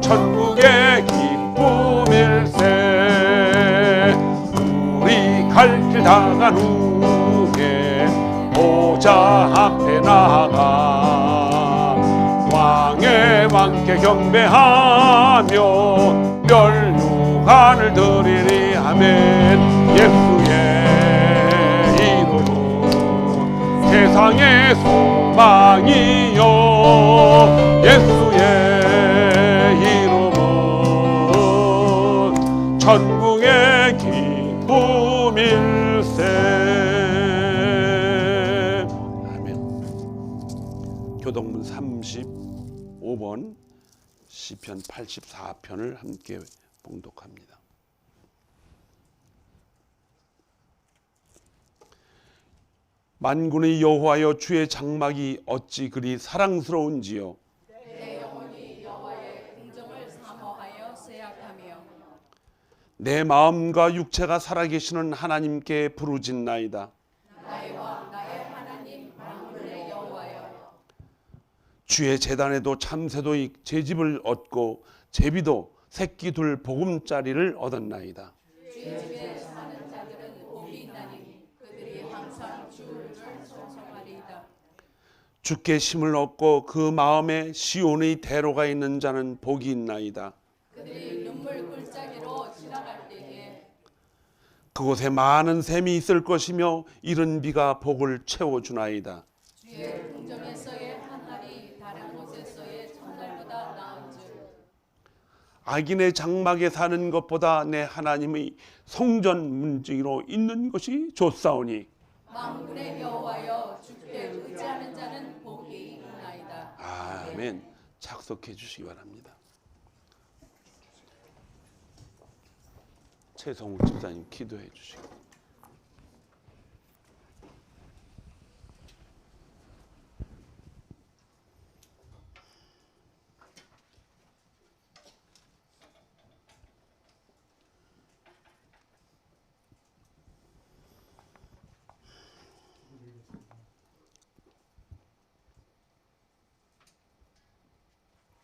천국의 기쁨일세. 우리 갈 길 다 간 후에 보좌 앞에 나가 왕의 왕께 경배하며 멸류관을 드리리. 아멘. 예수의 이름은 세상의 소망이요, 예수의 이름은 천국의 기쁨일세. 아멘. 교동문 35번 시편 84편을 함께 봉독합니다. 만군의 여호와여, 주의 장막이 어찌 그리 사랑스러운지요. 내 영혼이 여호와의 긍정을 사모하여 쇠약하며 내 마음과 육체가 살아계시는 하나님께 부르짖나이다. 나의 왕 나의 하나님 만군의 여호와여, 주의 제단에도 참새도 제 집을 얻고 제비도 새끼 둘 보금자리를 얻었나이다. 주의 집에 사는 자들은 복이 있나니 그들이 항상 주를 찬송하리이다. 주께 힘을 얻고 그 마음에 시온의 대로가 있는 자는 복이 있나이다. 그들이 눈물 골짜기로 지나갈 때에 그곳에 많은 샘이 있을 것이며 이른 비가 복을 채워주나이다. 주의 궁정에서의 한 날이 다른 곳에서의 첫날보다 나은즉 악인의 장막에 사는 것보다 내 하나님의 성전 문지기로 있는 것이 좋사오니. 만군의 여호와여, 주께 의지하는 자는 복이 있나이다. 아멘. 착석해 주시기 바랍니다. 최성욱 집사님 기도해 주시고.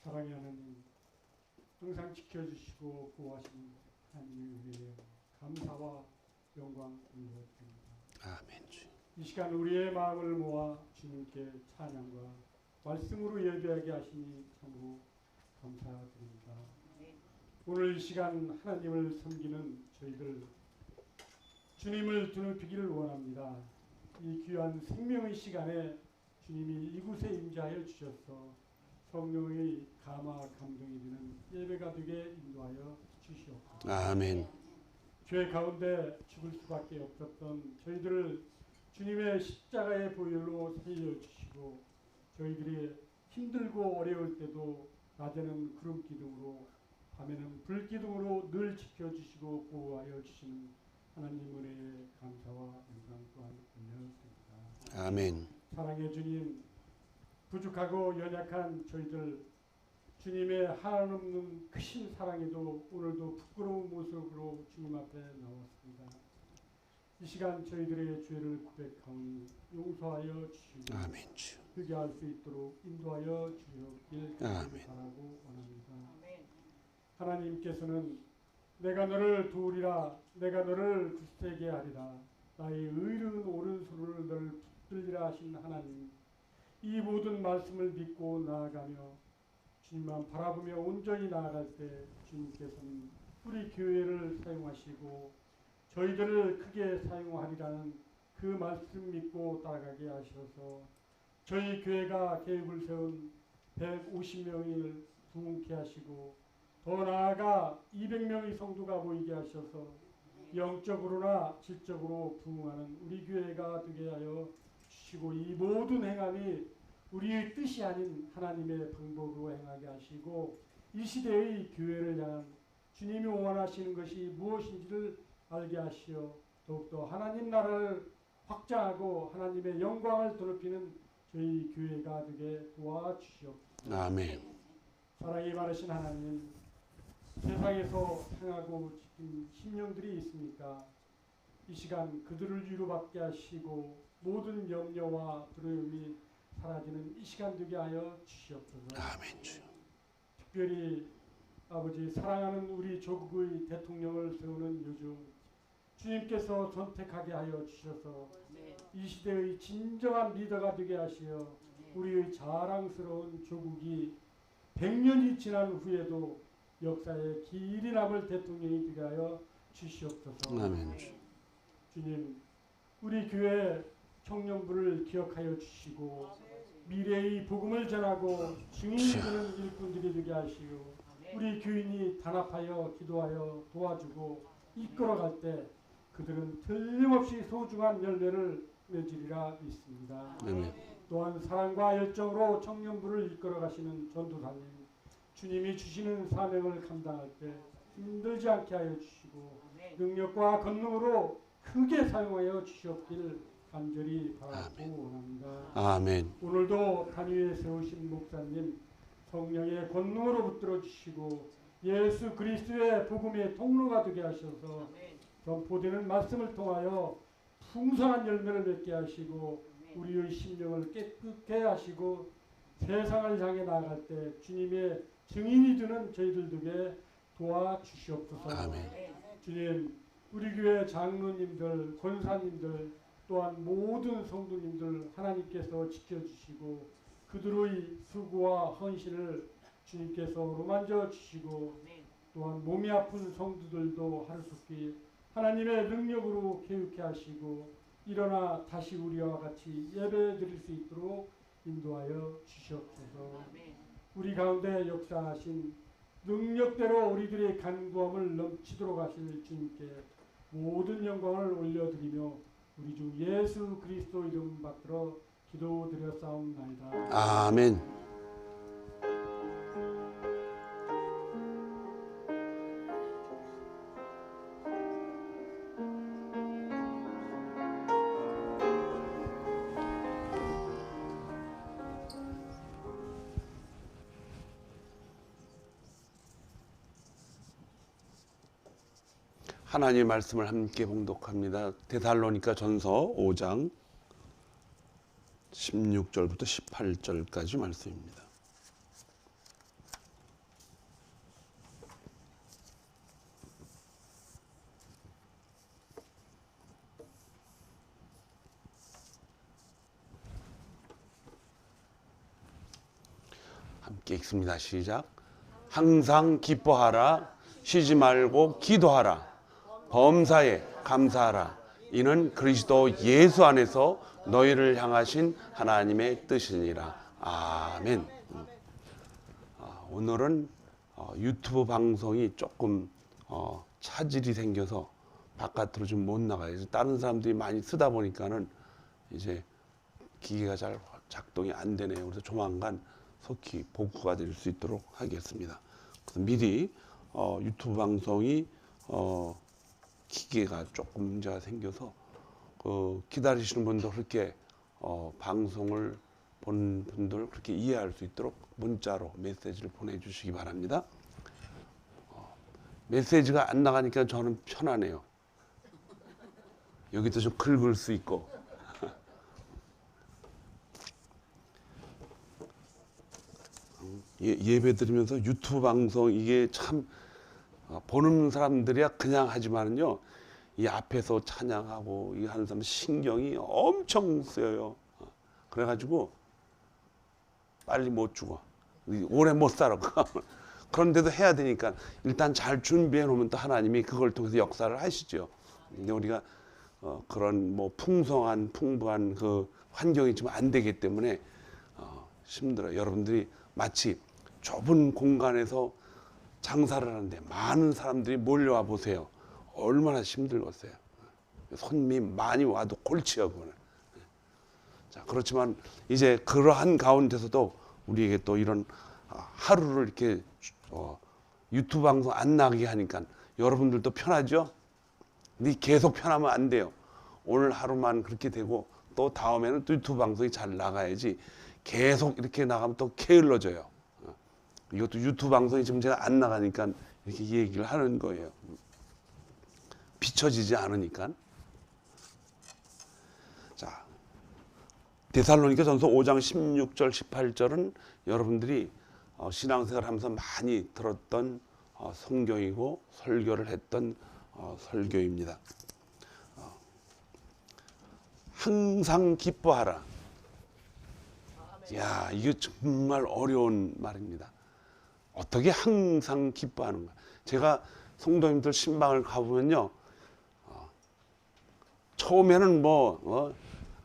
사랑의 하나님, 항상 지켜주시고 보호하시는 하나님을 위해 감사와 영광 올려드립니다. 아멘. 주님. 이 시간 우리의 마음을 모아 주님께 찬양과 말씀으로 예배하게 하시니 참으로 감사드립니다. 오늘 이 시간 하나님을 섬기는 저희들 주님을 드높이기를 원합니다. 이 귀한 생명의 시간에 주님이 이곳에 임재하여 주셔서 성령의 감화 감동이 되는 예배가 되게 인도하여 주시옵소서. 아멘. 교회 가운데 죽을 수밖에 없었던 저희들을 주님의 십자가의 보혈로 살려주시고 저희들이 힘들고 어려울 때도 낮에는 구름 기둥으로 밤에는 불 기둥으로 늘 지켜주시고 보호하여 주시는 하나님 은혜에 감사와 영광 또한 올려드립니다. 아멘. 사랑의 주님, 부족하고 연약한 저희들 주님의 한없는 크신 사랑에도 오늘도 부끄러운 모습으로 주님 앞에 나왔습니다. 이 시간 저희들의 죄를 고백하오니 용서하여 주시고 아멘. 주. 회개할 수 있도록 인도하여 주옵길 아멘. 바라고 원합니다. 하나님께서는 내가 너를 도우리라, 내가 너를 굳세게 하리라, 나의 의로운 오른손을 너를 붙들리라 하신 하나님, 이 모든 말씀을 믿고 나아가며 주님만 바라보며 온전히 나아갈 때 주님께서는 우리 교회를 사용하시고 저희들을 크게 사용하리라는 그 말씀 믿고 따라가게 하셔서 저희 교회가 계획을 세운 150명을 부흥케 하시고 더 나아가 200명의 성도가 모이게 하셔서 영적으로나 질적으로 부흥하는 우리 교회가 되게 하여 주시고 이 모든 행함이 우리의 뜻이 아닌 하나님의 방법으로 행하게 하시고 이 시대의 교회를 향한 주님이 원하시는 것이 무엇인지를 알게 하시어 더욱더 하나님 나라를 확장하고 하나님의 영광을 더럽히는 저희 교회가 되게 도와주시옵소서. 아멘. 사랑이 많으신 하나님, 세상에서 향하고 지킨 심령들이 있습니까? 이 시간 그들을 위로받게 하시고 모든 염려와 두려움이 사라지는 이 시간 되게 하여 주시옵소서. 아멘. 주. 특별히 아버지 사랑하는 우리 조국의 대통령을 세우는 요즘 주님께서 선택하게 하여 주셔서 이 시대의 진정한 리더가 되게 하시어 우리의 자랑스러운 조국이 100년이 지난 후에도 역사에 길이 남을 대통령이 되게 하여 주시옵소서. 아멘. 주님, 우리 교회 청년부를 기억하여 주시고 미래의 복음을 전하고 증인이 되는 일꾼들이 되게 하시고 우리 교인이 단합하여 기도하여 도와주고 이끌어갈 때 그들은 틀림없이 소중한 열매를 맺으리라 믿습니다. 아멘. 또한 사랑과 열정으로 청년부를 이끌어가시는 전도사님, 주님이 주시는 사명을 감당할 때 힘들지 않게 하여 주시고 능력과 권능으로 크게 사용하여 주시옵기를 간절히 바라고 원합니다. 아멘. 오늘도 단위에 세우신 목사님 성령의 권능으로 붙들어 주시고 예수 그리스도의 복음의 통로가 되게 하셔서 선포되는 말씀을 통하여 풍성한 열매를 맺게 하시고 우리의 심령을 깨끗게 하시고 세상을 향해 나아갈 때 주님의 증인이 되는 저희들 되게 도와주시옵소서. 아멘. 주님, 우리 교회 장로님들, 권사님들 또한 모든 성도님들 하나님께서 지켜주시고 그들의 수고와 헌신을 주님께서 어루만져 주시고 또한 몸이 아픈 성도들도 하루속히 하나님의 능력으로 개육케 하시고 일어나 다시 우리와 같이 예배 드릴 수 있도록 인도하여 주시옵소서. 우리 가운데 역사하신 능력대로 우리들의 간구함을 넘치도록 하실 주님께 모든 영광을 올려드리며 우리 주 예수 그리스도 이름 받들어 기도드렸사옵나이다. 아멘. 하나님의 말씀을 함께 봉독합니다. 데살로니가 전서 5장 16절부터 18절까지 말씀입니다. 함께 읽습니다. 시작. 항상 기뻐하라. 쉬지 말고 기도하라. 범사에 감사하라. 이는 그리스도 예수 안에서 너희를 향하신 하나님의 뜻이니라. 아멘. 오늘은 유튜브 방송이 조금 차질이 생겨서 바깥으로 좀 못 나가요. 다른 사람들이 많이 쓰다 보니까는 이제 기계가 잘 작동이 안 되네요. 그래서 조만간 속히 복구가 될 수 있도록 하겠습니다. 그래서 미리 유튜브 방송이 기계가 조금 문제가 생겨서 기다리시는 분들 그렇게 방송을 본 분들 그렇게 이해할 수 있도록 문자로 메시지를 보내주시기 바랍니다. 메시지가 안 나가니까 저는 편하네요. 여기도 좀 긁을 수 있고. 예배 드리면서 유튜브 방송 이게 참 보는 사람들이야 그냥 하지만은요 이 앞에서 찬양하고 이 하는 사람 신경이 엄청 쓰여요. 그래가지고 빨리 못 죽어. 오래 못 살아. 그런데도 해야 되니까 일단 잘 준비해 놓으면 또 하나님이 그걸 통해서 역사를 하시죠. 근데 우리가 그런 뭐 풍성한 풍부한 그 환경이 지금 안 되기 때문에 힘들어요. 여러분들이 마치 좁은 공간에서 장사를 하는데 많은 사람들이 몰려와 보세요. 얼마나 힘들겠어요. 손님 많이 와도 골치야 그거는. 자, 그렇지만 이제 그러한 가운데서도 우리에게 또 이런 하루를 이렇게 유튜브 방송 안 나가게 하니까 여러분들도 편하죠? 근데 계속 편하면 안 돼요. 오늘 하루만 그렇게 되고 또 다음에는 또 유튜브 방송이 잘 나가야지 계속 이렇게 나가면 또 게을러져요. 이것도 유튜브 방송이 지금 제가 안 나가니까 이렇게 얘기를 하는 거예요. 비춰지지 않으니까. 자, 데살로니가 전서 5장 16절 18절은 여러분들이 신앙생활 하면서 많이 들었던 성경이고 설교를 했던 설교입니다. 항상 기뻐하라. 야, 이게 정말 어려운 말입니다. 어떻게 항상 기뻐하는가? 제가 성도님들 신방을 가보면요, 처음에는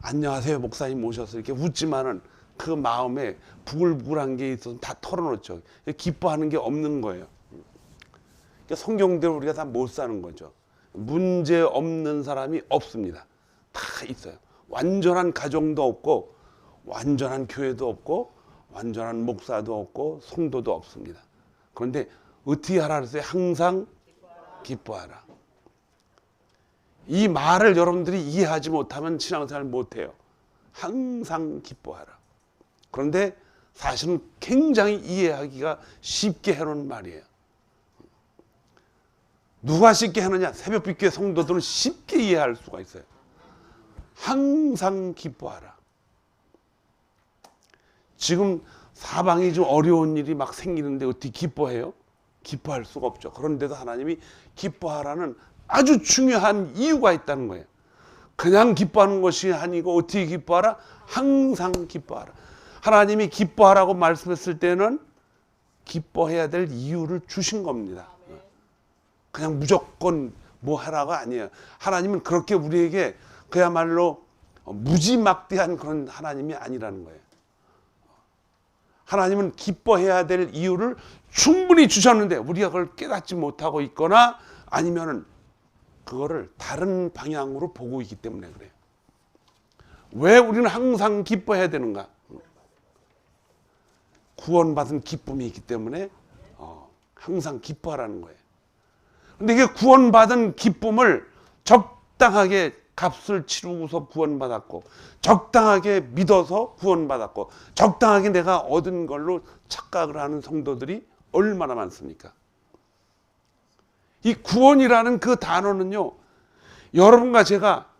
안녕하세요 목사님 오셔서 이렇게 웃지만은 그 마음에 부글부글한 게 있어서 다 털어놓죠. 기뻐하는 게 없는 거예요. 그러니까 성경대로 우리가 다 못 사는 거죠. 문제 없는 사람이 없습니다. 다 있어요. 완전한 가정도 없고, 완전한 교회도 없고, 완전한 목사도 없고, 성도도 없습니다. 그런데 어떻게 하라 그랬어요? 항상 기뻐하라. 이 말을 여러분들이 이해하지 못하면 신앙생활 못해요. 항상 기뻐하라. 그런데 사실은 굉장히 이해하기가 쉽게 해놓은 말이에요. 누가 쉽게 하느냐? 새벽빛교회 성도들은 쉽게 이해할 수가 있어요. 항상 기뻐하라. 지금 사방이 좀 어려운 일이 막 생기는데 어떻게 기뻐해요? 기뻐할 수가 없죠. 그런데도 하나님이 기뻐하라는 아주 중요한 이유가 있다는 거예요. 그냥 기뻐하는 것이 아니고 어떻게 기뻐하라? 항상 기뻐하라. 하나님이 기뻐하라고 말씀했을 때는 기뻐해야 될 이유를 주신 겁니다. 그냥 무조건 뭐 하라가 아니에요. 하나님은 그렇게 우리에게 그야말로 무지막대한 그런 하나님이 아니라는 거예요. 하나님은 기뻐해야 될 이유를 충분히 주셨는데 우리가 그걸 깨닫지 못하고 있거나 아니면은 그거를 다른 방향으로 보고 있기 때문에 그래요. 왜 우리는 항상 기뻐해야 되는가? 구원받은 기쁨이 있기 때문에 항상 기뻐하라는 거예요. 근데 이게 구원받은 기쁨을 적당하게 값을 치르고서 구원받았고, 적당하게 믿어서 구원받았고, 적당하게 내가 얻은 걸로 착각을 하는 성도들이 얼마나 많습니까? 이 구원이라는 그 단어는요, 여러분과 제가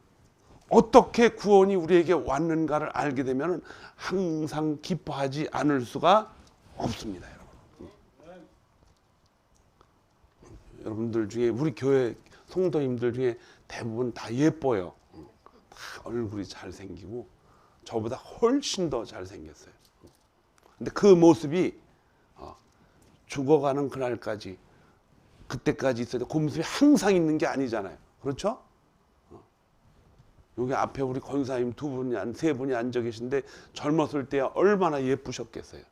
어떻게 구원이 우리에게 왔는가를 알게 되면 항상 기뻐하지 않을 수가 없습니다, 여러분. 여러분들 중에 우리 교회 성도님들 중에 대부분 다 예뻐요. 다 얼굴이 잘생기고 저보다 훨씬 더 잘생겼어요. 근데 그 모습이 죽어가는 그날까지, 그때까지 있어야 돼. 그 모습이 항상 있는 게 아니잖아요. 그렇죠? 여기 앞에 우리 권사님 세 분이 앉아 계신데 젊었을 때 얼마나 예쁘셨겠어요.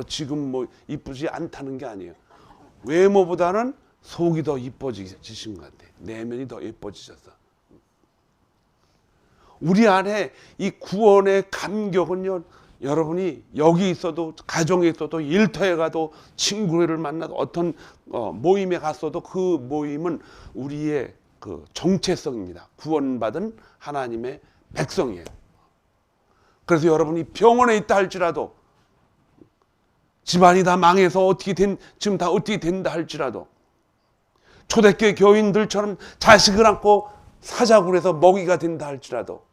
지금 뭐 이쁘지 않다는 게 아니에요. 외모보다는 속이 더 이뻐지신 것 같아요. 내면이 더 예뻐지셨어. 우리 안에 이 구원의 감격은요, 여러분이 여기 있어도, 가정에 있어도, 일터에 가도, 친구를 만나도, 어떤 모임에 갔어도 그 모임은 우리의 그 정체성입니다. 구원받은 하나님의 백성이에요. 그래서 여러분이 병원에 있다 할지라도, 집안이 다 망해서 지금 다 어떻게 된다 할지라도, 초대교회 교인들처럼 자식을 안고 사자굴에서 먹이가 된다 할지라도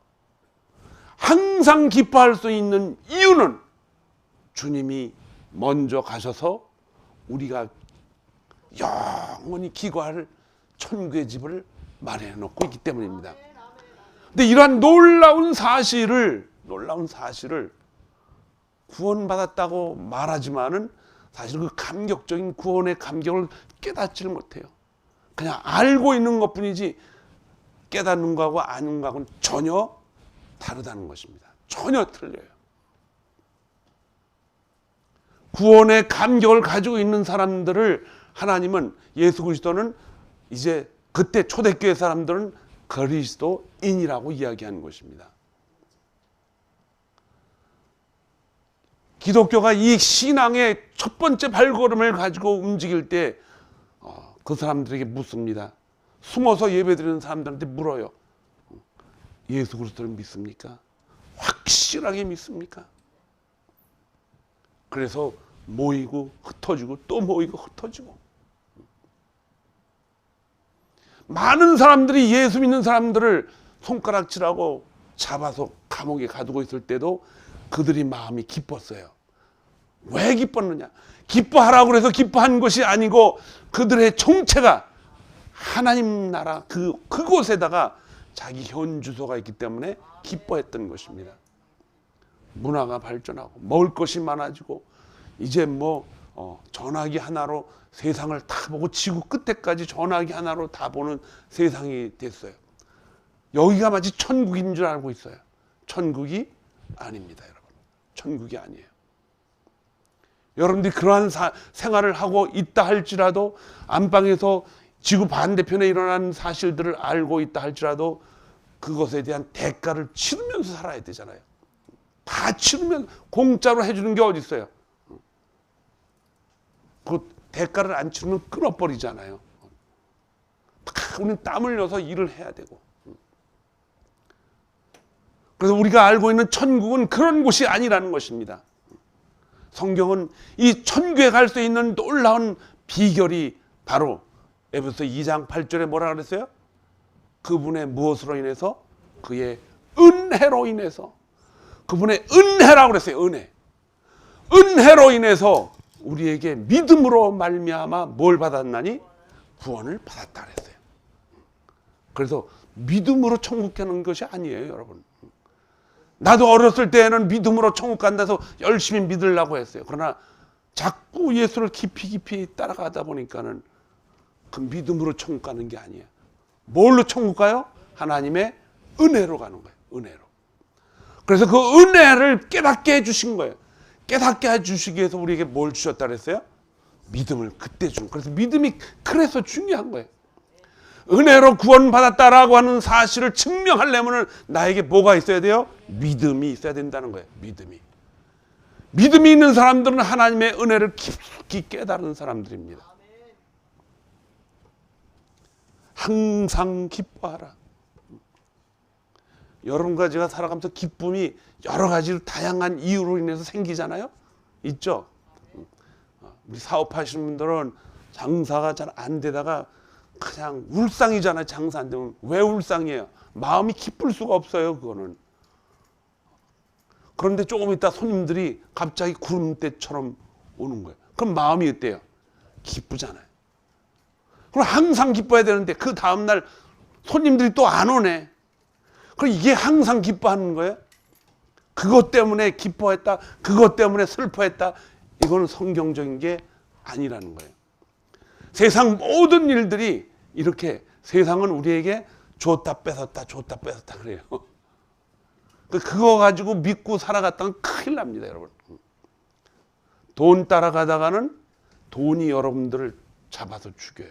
항상 기뻐할 수 있는 이유는 주님이 먼저 가셔서 우리가 영원히 기거할 천국의 집을 마련해 놓고 있기 때문입니다. 근데 이러한 놀라운 사실을 구원받았다고 말하지만은 사실 그 감격적인 구원의 감격을 깨닫지를 못해요. 그냥 알고 있는 것뿐이지 깨닫는 거하고 아는 거하고는 전혀 다르다는 것입니다. 전혀 틀려요. 구원의 감격을 가지고 있는 사람들을 하나님은, 예수 그리스도는 이제 그때 초대교회 사람들은 그리스도인이라고 이야기하는 것입니다. 기독교가 이 신앙의 첫 번째 발걸음을 가지고 움직일 때 그 사람들에게 묻습니다. 숨어서 예배드리는 사람들한테 물어요. 예수 그리스도를 믿습니까? 확실하게 믿습니까? 그래서 모이고 흩어지고 또 모이고 흩어지고, 많은 사람들이 예수 믿는 사람들을 손가락질하고 잡아서 감옥에 가두고 있을 때도 그들이 마음이 기뻤어요. 왜 기뻤느냐? 기뻐하라고 그래서 기뻐한 것이 아니고 그들의 정체가 하나님 나라 그곳에다가 자기 현주소가 있기 때문에 기뻐했던 것입니다. 문화가 발전하고 먹을 것이 많아지고 이제 뭐 전화기 하나로 세상을 다 보고 지구 끝에까지 전화기 하나로 다 보는 세상이 됐어요. 여기가 마치 천국인 줄 알고 있어요. 천국이 아닙니다, 여러분. 천국이 아니에요. 여러분들이 그러한 생활을 하고 있다 할지라도 안방에서 지구 반대편에 일어난 사실들을 알고 있다 할지라도 그것에 대한 대가를 치르면서 살아야 되잖아요. 다 치르면 공짜로 해주는 게 어디 있어요? 그 대가를 안 치르면 끊어버리잖아요. 우리는 땀 흘려서 일을 해야 되고. 그래서 우리가 알고 있는 천국은 그런 곳이 아니라는 것입니다. 성경은 이 천국에 갈 수 있는 놀라운 비결이 바로 에베소 2장 8절에 뭐라 그랬어요? 그분의 무엇으로 인해서? 그의 은혜로 인해서. 그분의 은혜라고 그랬어요. 은혜로 인해서 우리에게 믿음으로 말미암아 뭘 받았나니? 구원을 받았다 그랬어요. 그래서 믿음으로 천국 가는 것이 아니에요, 여러분. 나도 어렸을 때에는 믿음으로 천국 간다 해서 열심히 믿으려고 했어요. 그러나 자꾸 예수를 깊이 따라가다 보니까는 그 믿음으로 천국 가는 게 아니에요. 뭘로 천국 가요? 하나님의 은혜로 가는 거예요. 은혜로. 그래서 그 은혜를 깨닫게 해주신 거예요. 깨닫게 해주시기 위해서 우리에게 뭘 주셨다 그랬어요? 믿음을 그때 준. 그래서 믿음이 그래서 중요한 거예요. 은혜로 구원받았다라고 하는 사실을 증명하려면 나에게 뭐가 있어야 돼요? 믿음이 있어야 된다는 거예요. 믿음이 있는 사람들은 하나님의 은혜를 깊이 깨달은 사람들입니다. 항상 기뻐하라. 여러분과 제가 살아가면서 기쁨이 여러 가지 다양한 이유로 인해서 생기잖아요. 있죠? 우리 사업하시는 분들은 장사가 잘 안 되다가 그냥 울상이잖아요. 장사 안 되면. 왜 울상이에요? 마음이 기쁠 수가 없어요. 그거는. 그런데 조금 있다 손님들이 갑자기 구름대처럼 오는 거예요. 그럼 마음이 어때요? 기쁘잖아요. 그럼 항상 기뻐야 되는데 그 다음날 손님들이 또 안 오네. 그럼 이게 항상 기뻐하는 거예요? 그것 때문에 기뻐했다. 그것 때문에 슬퍼했다. 이거는 성경적인 게 아니라는 거예요. 세상 모든 일들이 이렇게 세상은 우리에게 줬다 뺏었다 그래요. 그거 가지고 믿고 살아갔다면 큰일 납니다, 여러분. 돈 따라가다가는 돈이 여러분들을 잡아서 죽여요.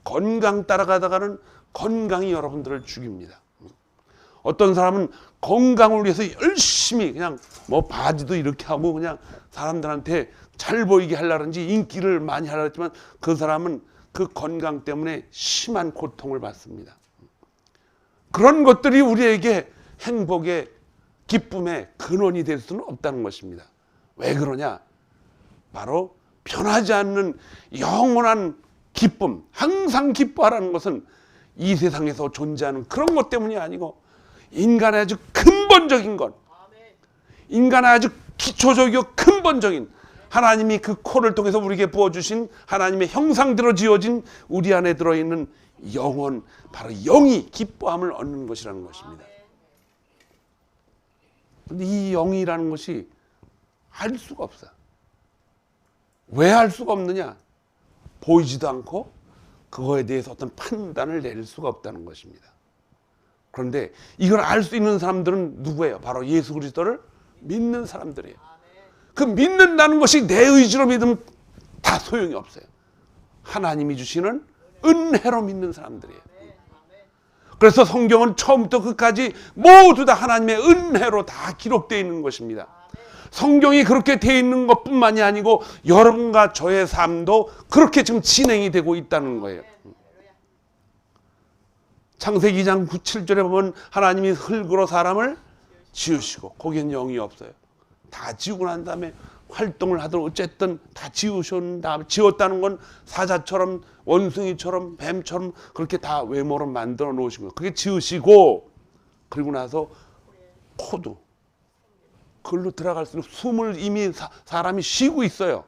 건강 따라가다가는 건강이 여러분들을 죽입니다. 어떤 사람은 건강을 위해서 열심히 그냥 뭐 바지도 이렇게 하고 그냥 사람들한테 잘 보이게 하려는지 인기를 많이 하려 했지만 그 사람은 그 건강 때문에 심한 고통을 받습니다. 그런 것들이 우리에게 행복의 기쁨의 근원이 될 수는 없다는 것입니다. 왜 그러냐? 바로 변하지 않는 영원한 기쁨, 항상 기뻐하라는 것은 이 세상에서 존재하는 그런 것 때문이 아니고 인간의 아주 근본적인 것, 인간의 아주 기초적이고 근본적인 하나님이 그 코를 통해서 우리에게 부어주신 하나님의 형상대로 지어진 우리 안에 들어있는 영혼, 바로 영이 기뻐함을 얻는 것이라는 것입니다. 그런데 이 영이라는 것이 알 수가 없어요. 왜 알 수가 없느냐? 보이지도 않고 그거에 대해서 어떤 판단을 내릴 수가 없다는 것입니다. 그런데 이걸 알 수 있는 사람들은 누구예요? 바로 예수 그리스도를 믿는 사람들이에요. 그 믿는다는 것이 내 의지로 믿으면 다 소용이 없어요. 하나님이 주시는 은혜로 믿는 사람들이에요. 그래서 성경은 처음부터 끝까지 모두 다 하나님의 은혜로 다 기록되어 있는 것입니다. 성경이 그렇게 되어 있는 것뿐만이 아니고 여러분과 저의 삶도 그렇게 지금 진행이 되고 있다는 거예요. 창세기 2장 9, 7절에 보면 하나님이 흙으로 사람을 지으시고 거기엔 영이 없어요. 다 지우고 난 다음에 활동을 하도록 어쨌든 다 지으신 다음에 지었다는 건 사자처럼 원숭이처럼 뱀처럼 그렇게 다 외모로 만들어 놓으신 거예요. 그게 지으시고 그리고 나서 코도 그걸로 들어갈 수 있는 숨을 이미 사람이 쉬고 있어요.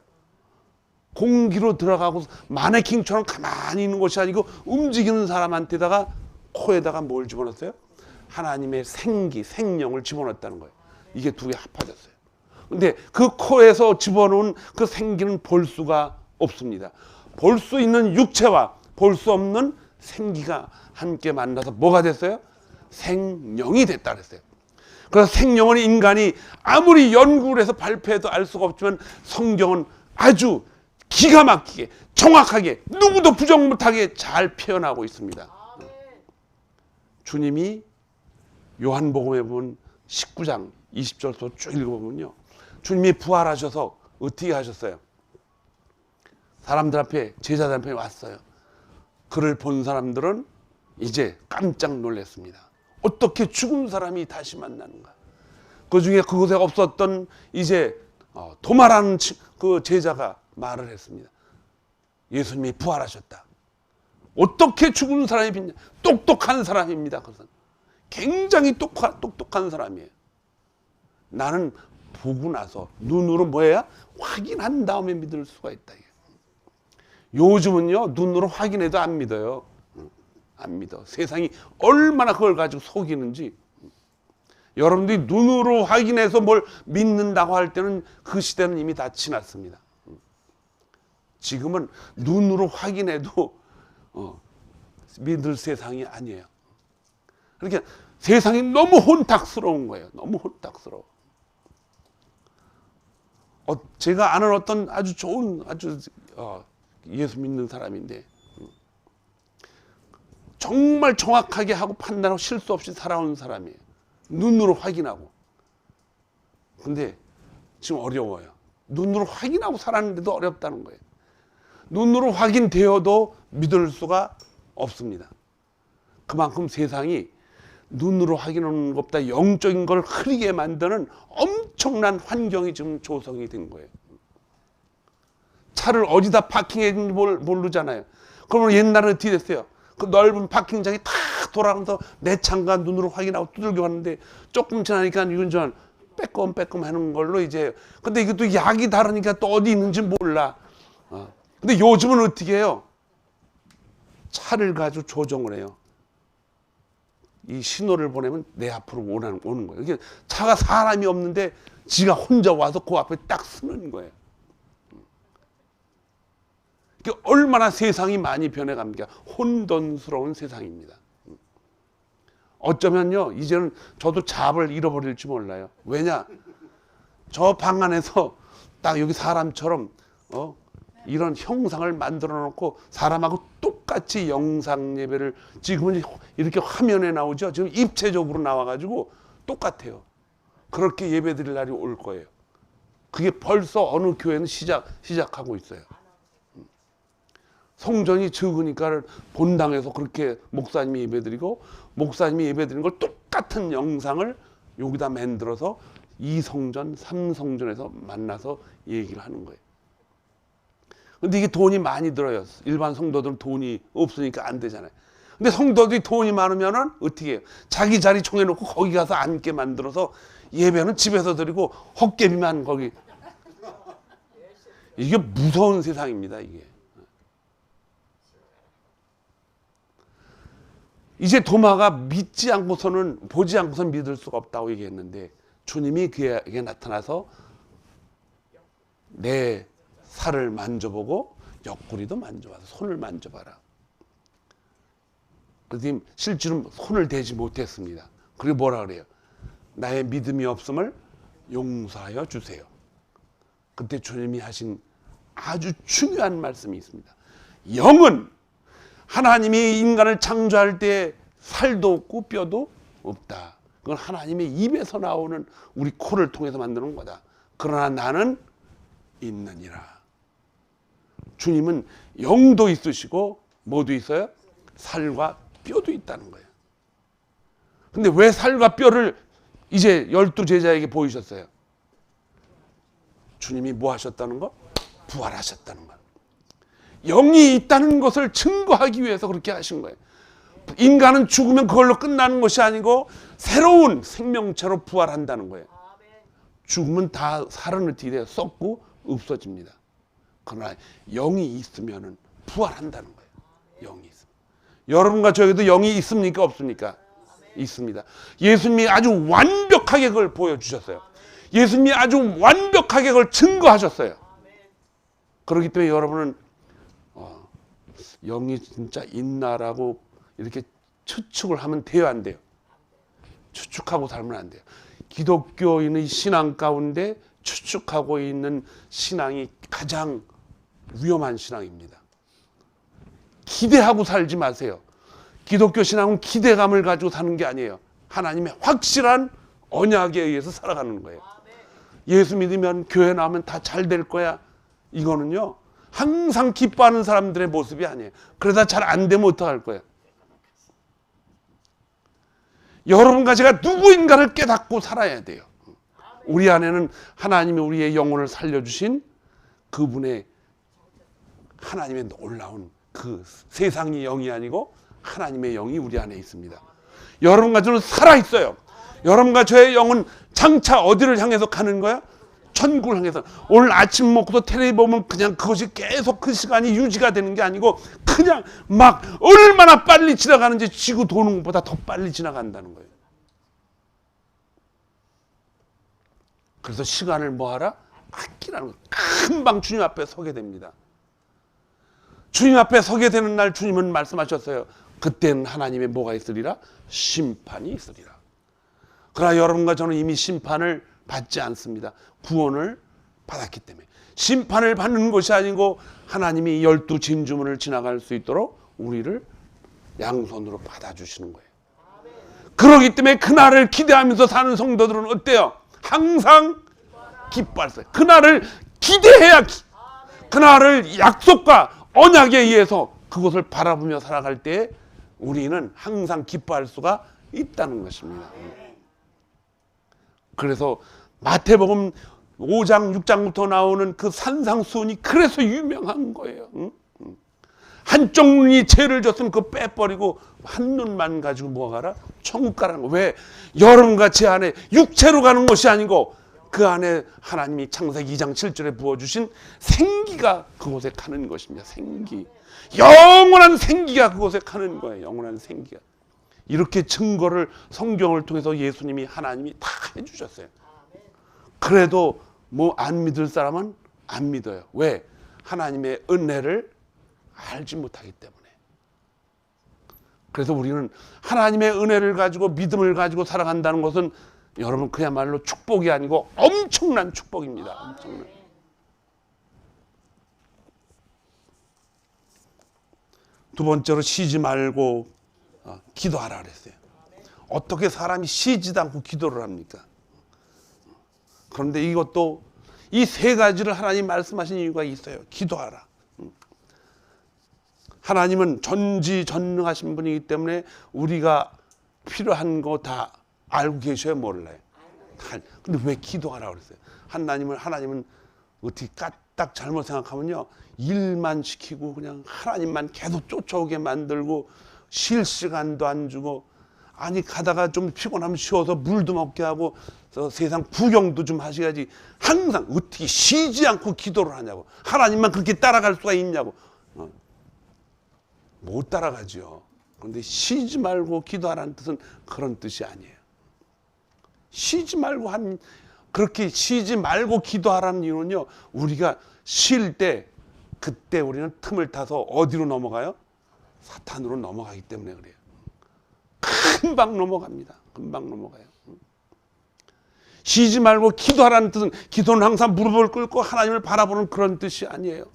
공기로 들어가고 마네킹처럼 가만히 있는 것이 아니고 움직이는 사람한테다가 코에다가 뭘 집어넣었어요? 하나님의 생기, 생명을 집어넣었다는 거예요. 이게 두 개 합쳐졌어요. 근데 그 코에서 집어넣은 그 생기는 볼 수가 없습니다. 볼 수 있는 육체와 볼 수 없는 생기가 함께 만나서 뭐가 됐어요? 생명이 됐다 그랬어요. 그래서 생명은 인간이 아무리 연구를 해서 발표해도 알 수가 없지만 성경은 아주 기가 막히게 정확하게 누구도 부정 못하게 잘 표현하고 있습니다. 주님이 요한복음에 보면 19장 20절부터 쭉 읽어보면요, 주님이 부활하셔서 어떻게 하셨어요? 사람들 앞에, 제자들 앞에 왔어요. 그를 본 사람들은 이제 깜짝 놀랐습니다. 어떻게 죽은 사람이 다시 만나는가? 그 중에 그곳에 없었던 이제 도마라는 그 제자가 말을 했습니다. 예수님이 부활하셨다. 어떻게 죽은 사람이 빛냐? 똑똑한 사람입니다. 그것은 굉장히 똑똑한 사람이에요. 나는 보고 나서 눈으로 뭐야? 확인한 다음에 믿을 수가 있다. 요즘은요, 눈으로 확인해도 안 믿어요. 안 믿어. 세상이 얼마나 그걸 가지고 속이는지. 여러분들이 눈으로 확인해서 뭘 믿는다고 할 때는 그 시대는 이미 다 지났습니다. 지금은 눈으로 확인해도 믿을 세상이 아니에요. 그러니까 세상이 너무 혼탁스러운 거예요. 너무 혼탁스러워. 제가 아는 어떤 아주 좋은 예수 믿는 사람인데 정말 정확하게 하고 판단하고 실수 없이 살아온 사람이에요. 눈으로 확인하고. 근데 지금 어려워요. 눈으로 확인하고 살았는데도 어렵다는 거예요. 눈으로 확인되어도 믿을 수가 없습니다. 그만큼 세상이 눈으로 확인하는 것보다 영적인 걸 흐리게 만드는 엄청난 환경이 지금 조성이 된 거예요. 차를 어디다 파킹했는지 모르잖아요. 그러면 옛날에 어떻게 됐어요? 그 넓은 파킹장이 다 돌아가면서 내 차가 눈으로 확인하고 두들겨 왔는데 조금 지나니까 이건 좀 빼꼼 하는 걸로 이제. 근데 이것도 약이 다르니까 또 어디 있는지 몰라. 근데 요즘은 어떻게 해요? 차를 가지고 조정을 해요. 이 신호를 보내면 내 앞으로 오는 거예요. 이게 차가 사람이 없는데 지가 혼자 와서 그 앞에 딱 서는 거예요. 얼마나 세상이 많이 변해갑니까? 혼돈스러운 세상입니다. 어쩌면요, 이제는 저도 잡을 잃어버릴지 몰라요. 왜냐? 저 방 안에서 딱 여기 사람처럼 이런 형상을 만들어 놓고 사람하고 똑같이 영상 예배를, 지금은 이렇게 화면에 나오죠. 지금 입체적으로 나와가지고 똑같아요. 그렇게 예배 드릴 날이 올 거예요. 그게 벌써 어느 교회는 시작하고 있어요. 성전이 적으니까 본당에서 그렇게 목사님이 예배드리고, 목사님이 예배드리는 걸 똑같은 영상을 여기다 만들어서 2성전, 3성전에서 만나서 얘기를 하는 거예요. 근데 이게 돈이 많이 들어요. 일반 성도들은 돈이 없으니까 안 되잖아요. 근데 성도들이 돈이 많으면은 어떻게 해요? 자기 자리 정해놓고 거기 가서 앉게 만들어서 예배는 집에서 드리고 헛개비만 거기. 이게 무서운 세상입니다, 이게. 이제 도마가 믿지 않고서는, 보지 않고서는 믿을 수가 없다고 얘기했는데, 주님이 그에게 나타나서 내 살을 만져보고 옆구리도 만져봐서 손을 만져봐라. 그래서 실제로 손을 대지 못했습니다. 그리고 뭐라 그래요? 나의 믿음이 없음을 용서하여 주세요. 그때 주님이 하신 아주 중요한 말씀이 있습니다. 영은 하나님이 인간을 창조할 때 살도 없고 뼈도 없다. 그건 하나님의 입에서 나오는, 우리 코를 통해서 만드는 거다. 그러나 나는 있느니라. 주님은 영도 있으시고 뭐도 있어요? 살과 뼈도 있다는 거예요. 근데 왜 살과 뼈를 이제 12제자에게 보이셨어요? 주님이 뭐 하셨다는 거? 부활하셨다는 거. 영이 있다는 것을 증거하기 위해서 그렇게 하신 거예요. 인간은 죽으면 그걸로 끝나는 것이 아니고 새로운 생명체로 부활한다는 거예요. 죽으면 다 살은 어떻게 돼요? 썩고 없어집니다. 그러나 영이 있으면은 부활한다는 거예요. 영이 있으면. 여러분과 저에게도 영이 있습니까? 없습니까? 있습니다. 예수님이 아주 완벽하게 그걸 보여주셨어요. 예수님이 아주 완벽하게 그걸 증거하셨어요. 그렇기 때문에 여러분은 영이 진짜 있나라고 이렇게 추측을 하면 돼요, 안 돼요? 추측하고 살면 안 돼요. 기독교인의 신앙 가운데 추측하고 있는 신앙이 가장 위험한 신앙입니다. 기대하고 살지 마세요. 기독교 신앙은 기대감을 가지고 사는 게 아니에요. 하나님의 확실한 언약에 의해서 살아가는 거예요. 예수 믿으면 교회 나오면 다 잘 될 거야. 이거는요, 항상 기뻐하는 사람들의 모습이 아니에요. 그러다 잘 안 되면 어떡할 거예요? 여러분과 제가 누구인가를 깨닫고 살아야 돼요. 우리 안에는 하나님이 우리의 영혼을 살려주신 그분의 하나님의 놀라운 그 세상의 영이 아니고 하나님의 영이 우리 안에 있습니다. 여러분과 저는 살아있어요. 여러분과 저의 영은 장차 어디를 향해서 가는 거야? 천국을 향해서. 오늘 아침 먹고도 텔레비 보면 그냥 그것이 계속 그 시간이 유지가 되는 게 아니고 그냥 막 얼마나 빨리 지나가는지 지구 도는 것보다 더 빨리 지나간다는 거예요. 그래서 시간을 뭐하라? 아끼라는 거예요. 금방 주님 앞에 서게 됩니다. 주님 앞에 서게 되는 날 주님은 말씀하셨어요. 그때는 하나님의 뭐가 있으리라? 심판이 있으리라. 그러나 여러분과 저는 이미 심판을 받지 않습니다. 구원을 받았기 때문에. 심판을 받는 것이 아니고 하나님이 12 진주문을 지나갈 수 있도록 우리를 양손으로 받아주시는 거예요. 그렇기 때문에 그날을 기대하면서 사는 성도들은 어때요? 항상 기뻐했어요. 그날을 기대해야, 그날을 약속과 언약에 의해서 그것을 바라보며 살아갈 때 우리는 항상 기뻐할 수가 있다는 것입니다. 그래서 마태복음 5장 6장부터 나오는 그 산상수훈이 그래서 유명한 거예요. 한쪽 눈이 죄를 졌으면 그거 빼버리고 한 눈만 가지고 뭐가 가라? 천국 가라는 거. 왜? 여러분과 제 안에 육체로 가는 것이 아니고 그 안에 하나님이 창세기 2장 7절에 부어주신 생기가 그곳에 가는 것입니다. 생기. 영원한 생기가 그곳에 가는 거예요. 영원한 생기가. 이렇게 증거를 성경을 통해서 예수님이 하나님이 다 해주셨어요. 그래도 뭐 안 믿을 사람은 안 믿어요. 왜? 하나님의 은혜를 알지 못하기 때문에. 그래서 우리는 하나님의 은혜를 가지고 믿음을 가지고 살아간다는 것은 여러분 그야말로 축복이 아니고 엄청난 축복입니다. 엄청난. 두 번째로 쉬지 말고 기도하라 그랬어요. 어떻게 사람이 쉬지도 않고 기도를 합니까? 그런데 이것도 이 세 가지를 하나님 말씀하신 이유가 있어요. 기도하라. 하나님은 전지전능하신 분이기 때문에 우리가 필요한 거 다 알고 계셔야 몰라요. 근데 왜 기도하라 그랬어요? 하나님은 어떻게 까딱 잘못 생각하면요, 일만 시키고 그냥 하나님만 계속 쫓아오게 만들고 쉴 시간도 안 주고, 아니 가다가 좀 피곤하면 쉬어서 물도 먹게 하고 세상 구경도 좀 하셔야지 항상 어떻게 쉬지 않고 기도를 하냐고. 하나님만 그렇게 따라갈 수가 있냐고. 못 따라가죠. 그런데 쉬지 말고 기도하라는 뜻은 그런 뜻이 아니에요. 쉬지 말고 그렇게 쉬지 말고 기도하라는 이유는요, 우리가 쉴 때 그때 우리는 틈을 타서 어디로 넘어가요? 사탄으로 넘어가기 때문에 그래요. 금방 넘어갑니다. 금방 넘어가요. 쉬지 말고 기도하라는 뜻은, 기도는 항상 무릎을 꿇고 하나님을 바라보는 그런 뜻이 아니에요.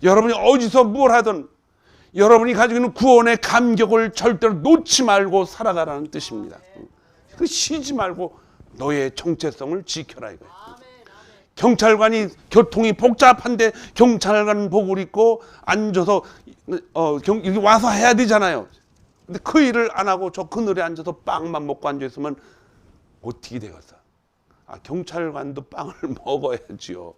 여러분이 어디서 뭘 하든 여러분이 가지고 있는 구원의 감격을 절대로 놓지 말고 살아가라는 뜻입니다. 그 쉬지 말고 너의 정체성을 지켜라 이거예요. 경찰관이 교통이 복잡한데 경찰관 복을 입고 앉아서 여기 와서 해야 되잖아요. 근데 그 일을 안 하고 저 그늘에 앉아서 빵만 먹고 앉아 있으면 어떻게 되겠어? 경찰관도 빵을 먹어야지요.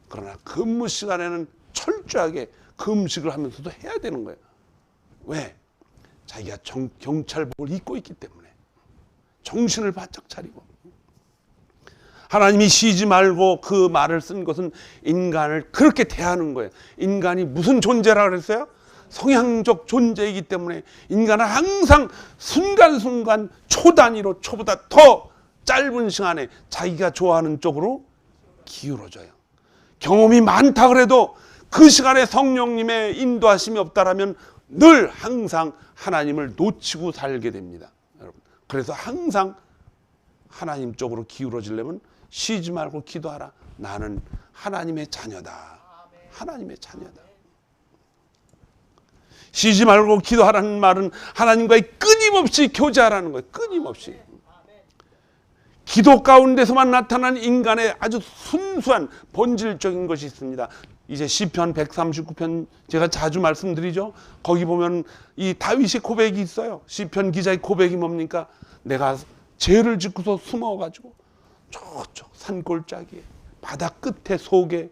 그러나 근무 시간에는 철저하게 금식을 하면서도 해야 되는 거예요. 왜? 자기가 경찰복을 입고 있기 때문에. 정신을 바짝 차리고. 하나님이 쉬지 말고 그 말을 쓴 것은 인간을 그렇게 대하는 거예요. 인간이 무슨 존재라 그랬어요? 성향적 존재이기 때문에 인간은 항상 순간순간 초단위로 초보다 더 짧은 시간에 자기가 좋아하는 쪽으로 기울어져요. 경험이 많다 그래도 그 시간에 성령님의 인도하심이 없다라면 늘 항상 하나님을 놓치고 살게 됩니다. 여러분. 그래서 항상 하나님 쪽으로 기울어지려면 쉬지 말고 기도하라. 나는 하나님의 자녀다. 하나님의 자녀다. 쉬지 말고 기도하라는 말은 하나님과의 끊임없이 교제하라는 거예요. 끊임없이. 기도 가운데서만 나타나는 인간의 아주 순수한 본질적인 것이 있습니다. 이제 시편 139편 제가 자주 말씀드리죠. 거기 보면 이 다윗의 고백이 있어요. 시편 기자의 고백이 뭡니까? 내가 죄를 짓고서 숨어가지고 저쪽 산골짜기에 바다 끝에 속에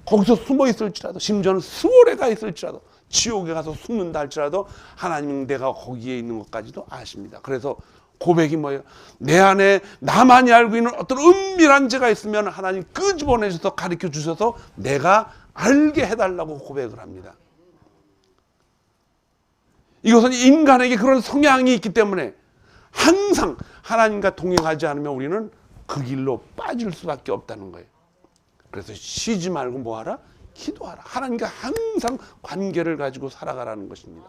거기서 숨어 있을지라도 심지어는 수월에 가 있을지라도 지옥에 가서 숨는다 할지라도 하나님은 내가 거기에 있는 것까지도 아십니다. 그래서 고백이 뭐예요? 내 안에 나만이 알고 있는 어떤 은밀한 죄가 있으면 하나님 끄집어내셔서 가르쳐 주셔서 내가 알게 해달라고 고백을 합니다. 이것은 인간에게 그런 성향이 있기 때문에 항상 하나님과 동행하지 않으면 우리는 그 길로 빠질 수밖에 없다는 거예요. 그래서 쉬지 말고 뭐하라? 기도하라. 하나님과 항상 관계를 가지고 살아가라는 것입니다.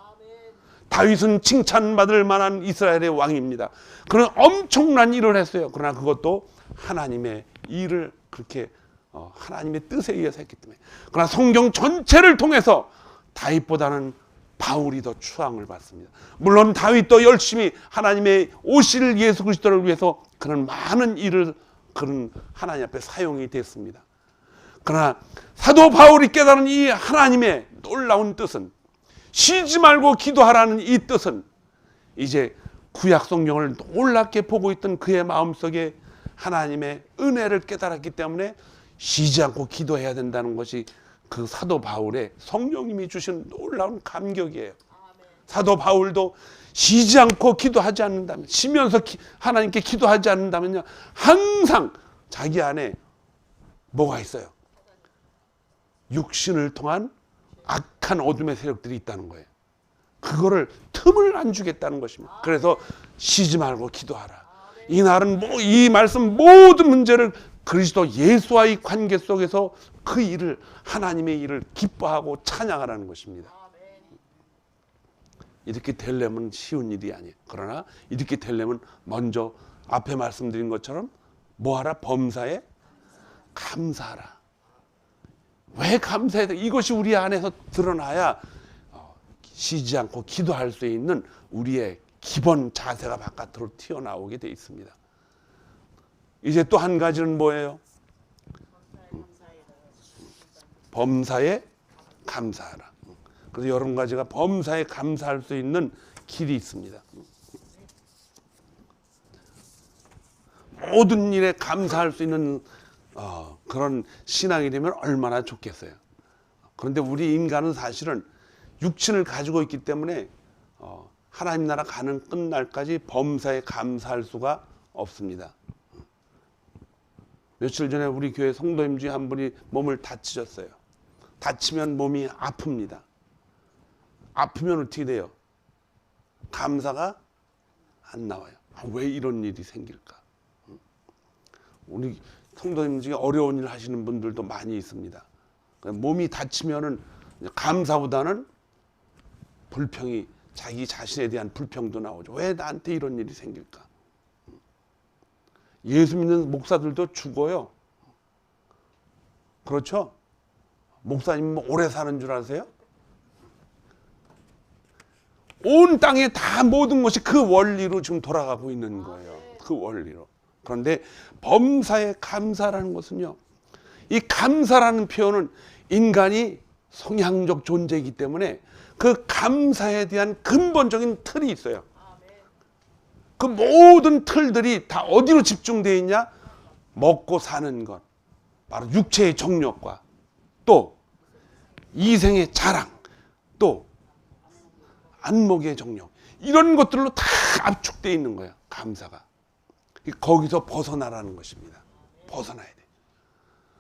다윗은 칭찬받을 만한 이스라엘의 왕입니다. 그런 엄청난 일을 했어요. 그러나 그것도 하나님의 일을 그렇게 하나님의 뜻에 의해서 했기 때문에. 그러나 성경 전체를 통해서 다윗보다는 바울이 더 추앙을 받습니다. 물론 다윗도 열심히 하나님의 오실 예수 그리스도를 위해서 그런 많은 일을 그런 하나님 앞에 사용이 됐습니다. 그러나 사도 바울이 깨달은 이 하나님의 놀라운 뜻은, 쉬지 말고 기도하라는 이 뜻은 이제 구약 성경을 놀랍게 보고 있던 그의 마음속에 하나님의 은혜를 깨달았기 때문에 쉬지 않고 기도해야 된다는 것이 그 사도 바울의 성령님이 주신 놀라운 감격이에요. 사도 바울도 쉬지 않고 기도하지 않는다면, 쉬면서 하나님께 기도하지 않는다면요, 항상 자기 안에 뭐가 있어요? 육신을 통한 악한 어둠의 세력들이 있다는 거예요. 그거를 틈을 안 주겠다는 것입니다. 그래서 쉬지 말고 기도하라. 이 날은 이 말씀 모든 문제를 그리스도 예수와의 관계 속에서 그 일을, 하나님의 일을 기뻐하고 찬양하라는 것입니다. 이렇게 되려면 쉬운 일이 아니에요. 그러나 이렇게 되려면 먼저 앞에 말씀드린 것처럼 뭐하라? 범사에 감사하라. 왜 감사해야 돼? 이것이 우리 안에서 드러나야 쉬지 않고 기도할 수 있는 우리의 기본 자세가 바깥으로 튀어나오게 돼 있습니다. 이제 또 한 가지는 뭐예요? 범사에 감사하라. 그래서 여러 가지가 범사에 감사할 수 있는 길이 있습니다. 모든 일에 감사할 수 있는 그런 신앙이 되면 얼마나 좋겠어요. 그런데 우리 인간은 사실은 육신을 가지고 있기 때문에 하나님 나라 가는 끝날까지 범사에 감사할 수가 없습니다. 며칠 전에 우리 교회 성도님 중에 한 분이 몸을 다치셨어요. 다치면 몸이 아픕니다. 아프면 어떻게 돼요? 감사가 안 나와요. 왜 이런 일이 생길까? 우리 성도님 중에 어려운 일 하시는 분들도 많이 있습니다. 몸이 다치면은 감사보다는 불평이, 자기 자신에 대한 불평도 나오죠. 왜 나한테 이런 일이 생길까? 예수 믿는 목사들도 죽어요. 그렇죠? 목사님 뭐 오래 사는 줄 아세요? 온 땅에 다 모든 것이 그 원리로 지금 돌아가고 있는 거예요. 그 원리로. 그런데 범사에 감사라는 것은요, 이 감사라는 표현은 인간이 성향적 존재이기 때문에 그 감사에 대한 근본적인 틀이 있어요. 그 모든 틀들이 다 어디로 집중되어 있냐? 먹고 사는 것, 바로 육체의 정욕과 또 이생의 자랑, 또 안목의 정욕, 이런 것들로 다 압축되어 있는 거예요. 감사가. 거기서 벗어나라는 것입니다. 벗어나야 돼.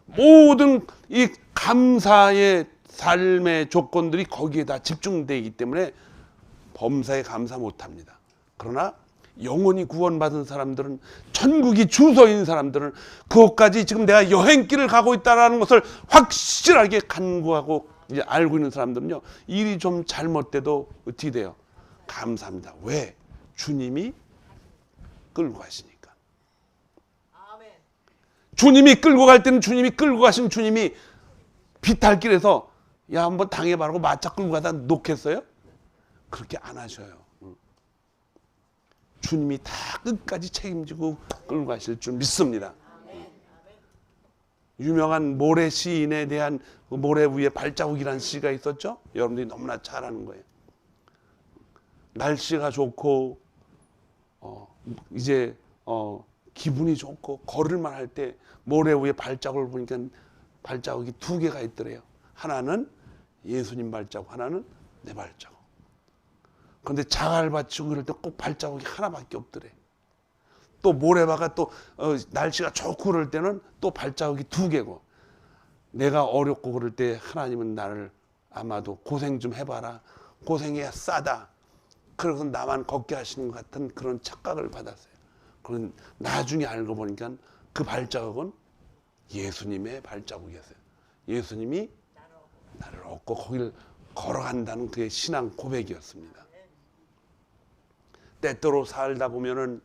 모든 이 감사의 삶의 조건들이 거기에 다 집중되어 있기 때문에 범사에 감사 못합니다. 그러나 영원히 구원받은 사람들은, 천국이 주소인 사람들은, 그것까지 지금 내가 여행길을 가고 있다는 것을 확실하게 간구하고 이제 알고 있는 사람들은요, 일이 좀 잘못돼도 어떻게 돼요? 감사합니다. 왜? 주님이 끌고 가시니까. 주님이 끌고 갈 때는 주님이 끌고 가신 주님이 비탈길에서 야 한번 당해봐라고 마차 끌고 가다 놓겠어요? 그렇게 안 하셔요. 주님이 다 끝까지 책임지고 끌고 가실 줄 믿습니다. 유명한 모래 시인에 대한 그 모래 위에 발자국이라는 시가 있었죠? 여러분들이 너무나 잘 아는 거예요. 날씨가 좋고 이제 기분이 좋고 걸을만 할 때 모래 위에 발자국을 보니까 발자국이 두 개가 있더래요. 하나는 예수님 발자국, 하나는 내 발자국. 그런데 자갈 받치고 그럴 때 꼭 발자국이 하나밖에 없더래. 또 모래바가 또 날씨가 좋고 그럴 때는 또 발자국이 두 개고, 내가 어렵고 그럴 때 하나님은 나를 아마도 고생 좀 해봐라, 고생해야 싸다, 그래서 나만 걷게 하시는 것 같은 그런 착각을 받았어요. 그런 나중에 알고 보니까 그 발자국은 예수님의 발자국이었어요. 예수님이 나를 얻고 거기를 걸어간다는 그의 신앙 고백이었습니다. 때때로 살다 보면은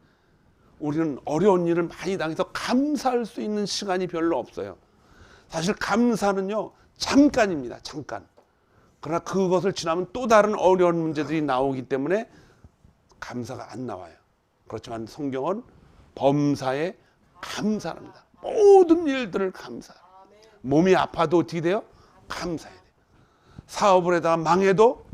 우리는 어려운 일을 많이 당해서 감사할 수 있는 시간이 별로 없어요. 사실 감사는요, 잠깐입니다. 잠깐. 그러나 그것을 지나면 또 다른 어려운 문제들이 나오기 때문에 감사가 안 나와요. 그렇지만 성경은 범사에 감사합니다. 모든 일들을 감사. 몸이 아파도 어떻게 돼요? 감사해야 돼요. 사업을 하다가 망해도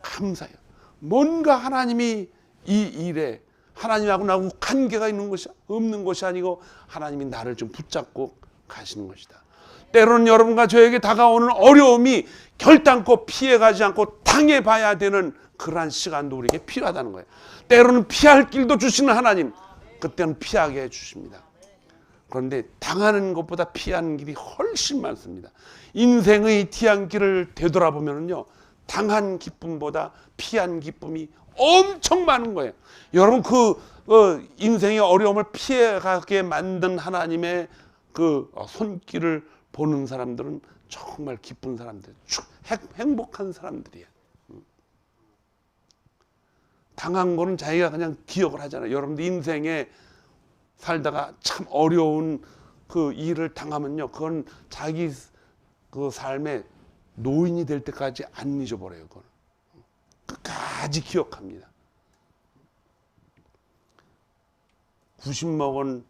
감사해요. 뭔가 하나님이 이 일에 하나님하고 나하고 관계가 있는 것이 없는 것이 아니고 하나님이 나를 좀 붙잡고 가시는 것이다. 때로는 여러분과 저에게 다가오는 어려움이 결단코 피해가지 않고 당해봐야 되는 그러한 시간도 우리에게 필요하다는 거예요. 때로는 피할 길도 주시는 하나님, 그때는 피하게 해주십니다. 그런데 당하는 것보다 피하는 길이 훨씬 많습니다. 인생의 뒤안길을 되돌아보면요, 당한 기쁨보다 피한 기쁨이 엄청 많은 거예요. 여러분, 인생의 어려움을 피해가게 만든 하나님의 그 손길을 보는 사람들은 정말 기쁜 사람들, 행복한 사람들이에요. 당한 거는 자기가 그냥 기억을 하잖아요. 여러분들 인생에 살다가 참 어려운 그 일을 당하면요, 그건 자기 그 삶의 노인이 될 때까지 안 잊어버려요. 그건 끝까지 기억합니다. 90 먹은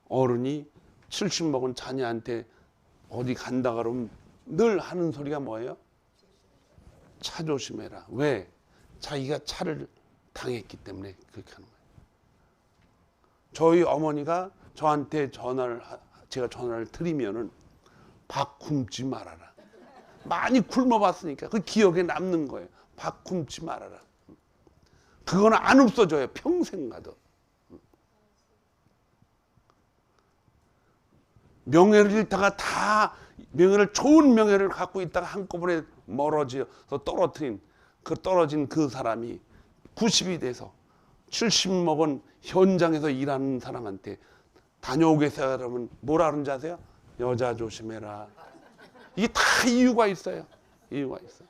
어른이 70 먹은 자녀한테 어디 간다 그러면 늘 하는 소리가 뭐예요? 차 조심해라. 왜? 자기가 차를 당했기 때문에 그렇게 하는 거예요. 저희 어머니가 저한테 제가 전화를 드리면은 밥 굶지 말아라. 많이 굶어봤으니까 그 기억에 남는 거예요. 밥 굶지 말아라. 그거는 안 없어져요. 평생 가도. 명예를 잃다가 다 좋은 명예를 갖고 있다가 한꺼번에 멀어져서 떨어진 그 사람이 90이 돼서 70 먹은 현장에서 일하는 사람한테 다녀오겠어요 그러면 뭐라 그러는지 아세요? 여자 조심해라. 이게 다 이유가 있어요. 이유가 있어요.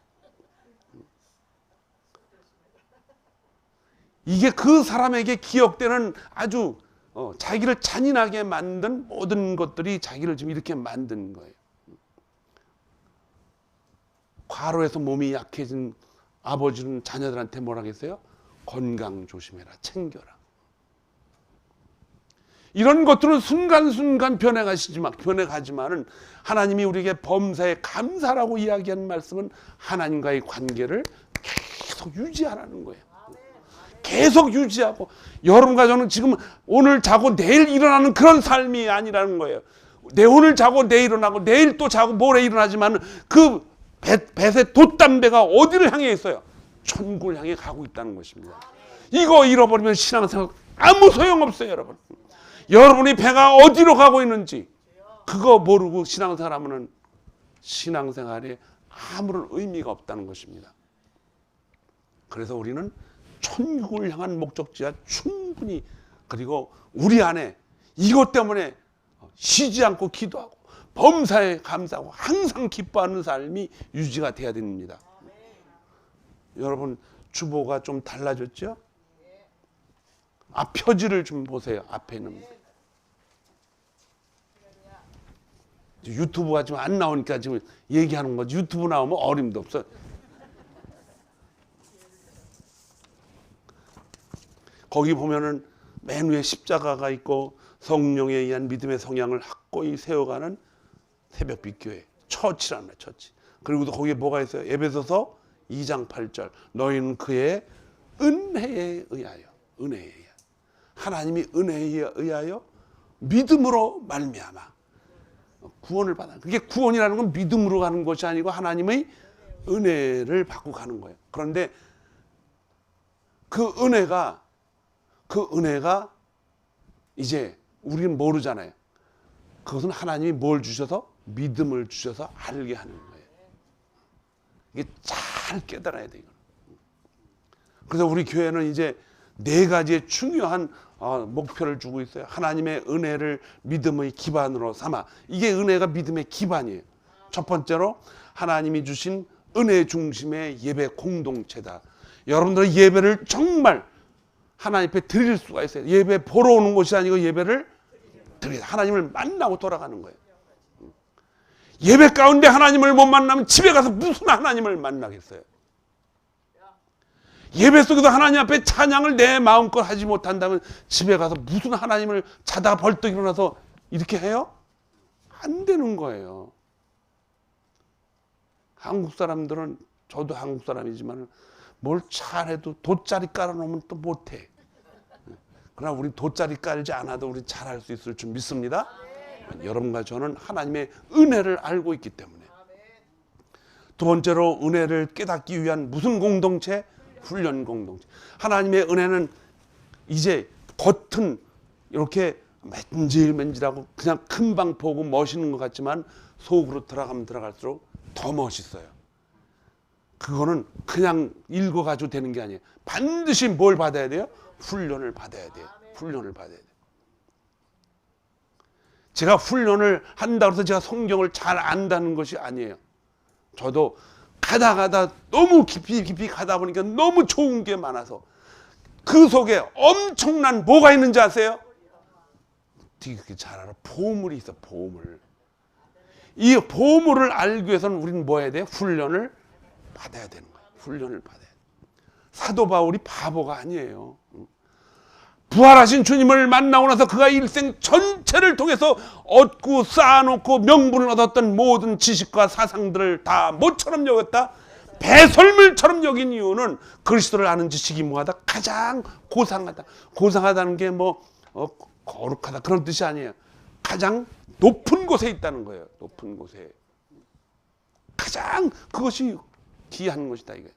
이게 그 사람에게 기억되는 아주 자기를 잔인하게 만든 모든 것들이 자기를 지금 이렇게 만든 거예요. 과로해서 몸이 약해진 아버지는 자녀들한테 뭐라 하겠어요? 건강 조심해라, 챙겨라. 이런 것들은 순간순간 변해가지만은 하나님이 우리에게 범사에 감사라고 이야기하는 말씀은 하나님과의 관계를 계속 유지하라는 거예요. 계속 유지하고, 여러분과 저는 지금 오늘 자고 내일 일어나는 그런 삶이 아니라는 거예요. 오늘 자고 내일 일어나고 내일 또 자고 모레 일어나지만 그 뱃의 돛담배가 어디를 향해 있어요? 천국을 향해 가고 있다는 것입니다. 이거 잃어버리면 신앙생활 아무 소용없어요. 여러분이 배가 어디로 가고 있는지 그거 모르고 신앙생활하면은 신앙생활에 아무런 의미가 없다는 것입니다. 그래서 우리는 천국을 향한 목적지가 충분히, 그리고 우리 안에 이것 때문에 쉬지 않고 기도하고 범사에 감사하고 항상 기뻐하는 삶이 유지가 돼야 됩니다. 여러분 주보가 좀 달라졌죠? 표지를 좀 보세요. 앞에는 유튜브가 지금 안 나오니까 지금 얘기하는 거지. 유튜브 나오면 어림도 없어. 거기 보면은 맨 위에 십자가가 있고 성령에 의한 믿음의 성향을 확고히 세워가는 새벽빛 교회, 처치라는 거예요. 처치. 그리고 또 거기에 뭐가 있어요? 에베소서 2장 8절. 너희는 그의 은혜에 의하여, 은혜에 의하여, 하나님이 은혜에 의하여 믿음으로 말미암아 구원을 받아. 그게 구원이라는 건 믿음으로 가는 것이 아니고 하나님의 은혜를 받고 가는 거예요. 그런데 그 은혜가 이제 우리는 모르잖아요. 그것은 하나님이 뭘 주셔서? 믿음을 주셔서 알게 하는 거예요. 이게 잘 깨달아야 돼요. 그래서 우리 교회는 이제 4가지의 중요한 목표를 주고 있어요. 하나님의 은혜를 믿음의 기반으로 삼아. 이게 은혜가 믿음의 기반이에요. 첫 번째로 하나님이 주신 은혜 중심의 예배 공동체다. 여러분들의 예배를 정말 하나님 앞에 드릴 수가 있어요. 예배 보러 오는 것이 아니고 예배를 드려야, 하나님을 만나고 돌아가는 거예요. 예배 가운데 하나님을 못 만나면 집에 가서 무슨 하나님을 만나겠어요? 예배 속에서 하나님 앞에 찬양을 내 마음껏 하지 못한다면 집에 가서 무슨 하나님을 자다가 벌떡 일어나서 이렇게 해요? 안 되는 거예요. 한국 사람들은, 저도 한국 사람이지만 뭘 잘해도 돗자리 깔아놓으면 또 못해. 그러나 우리 돗자리 깔지 않아도 우리 잘할 수 있을 줄 믿습니다. 여러분과 저는 하나님의 은혜를 알고 있기 때문에. 두 번째로 은혜를 깨닫기 위한 무슨 공동체? 훈련 공동체. 하나님의 은혜는 이제 겉은 이렇게 맨질맨질하고 그냥 금방 보고 멋있는 것 같지만 속으로 들어가면 들어갈수록 더 멋있어요. 그거는 그냥 읽어가지고 되는 게 아니에요. 반드시 뭘 받아야 돼요? 훈련을 받아야 돼요. 훈련을 받아야 돼요. 제가 훈련을 한다고 해서 제가 성경을 잘 안다는 것이 아니에요. 저도 가다 너무 깊이 가다 보니까 너무 좋은 게 많아서 그 속에 엄청난 뭐가 있는지 아세요? 되게 잘 알아. 보물이 있어. 보물. 이 보물을 알기 위해서는 우리는 뭐 해야 돼요? 훈련을 받아야 되는 거예요. 훈련을 받아야 돼요. 사도 바울이 바보가 아니에요. 부활하신 주님을 만나고 나서 그가 일생 전체를 통해서 얻고 쌓아놓고 명분을 얻었던 모든 지식과 사상들을 다 뭐처럼 여겼다? 배설물처럼 여긴 이유는 그리스도를 아는 지식이 뭐하다? 가장 고상하다. 고상하다는 게 뭐 거룩하다 그런 뜻이 아니에요. 가장 높은 곳에 있다는 거예요. 높은 곳에. 가장 그것이 귀한 것이다 이게.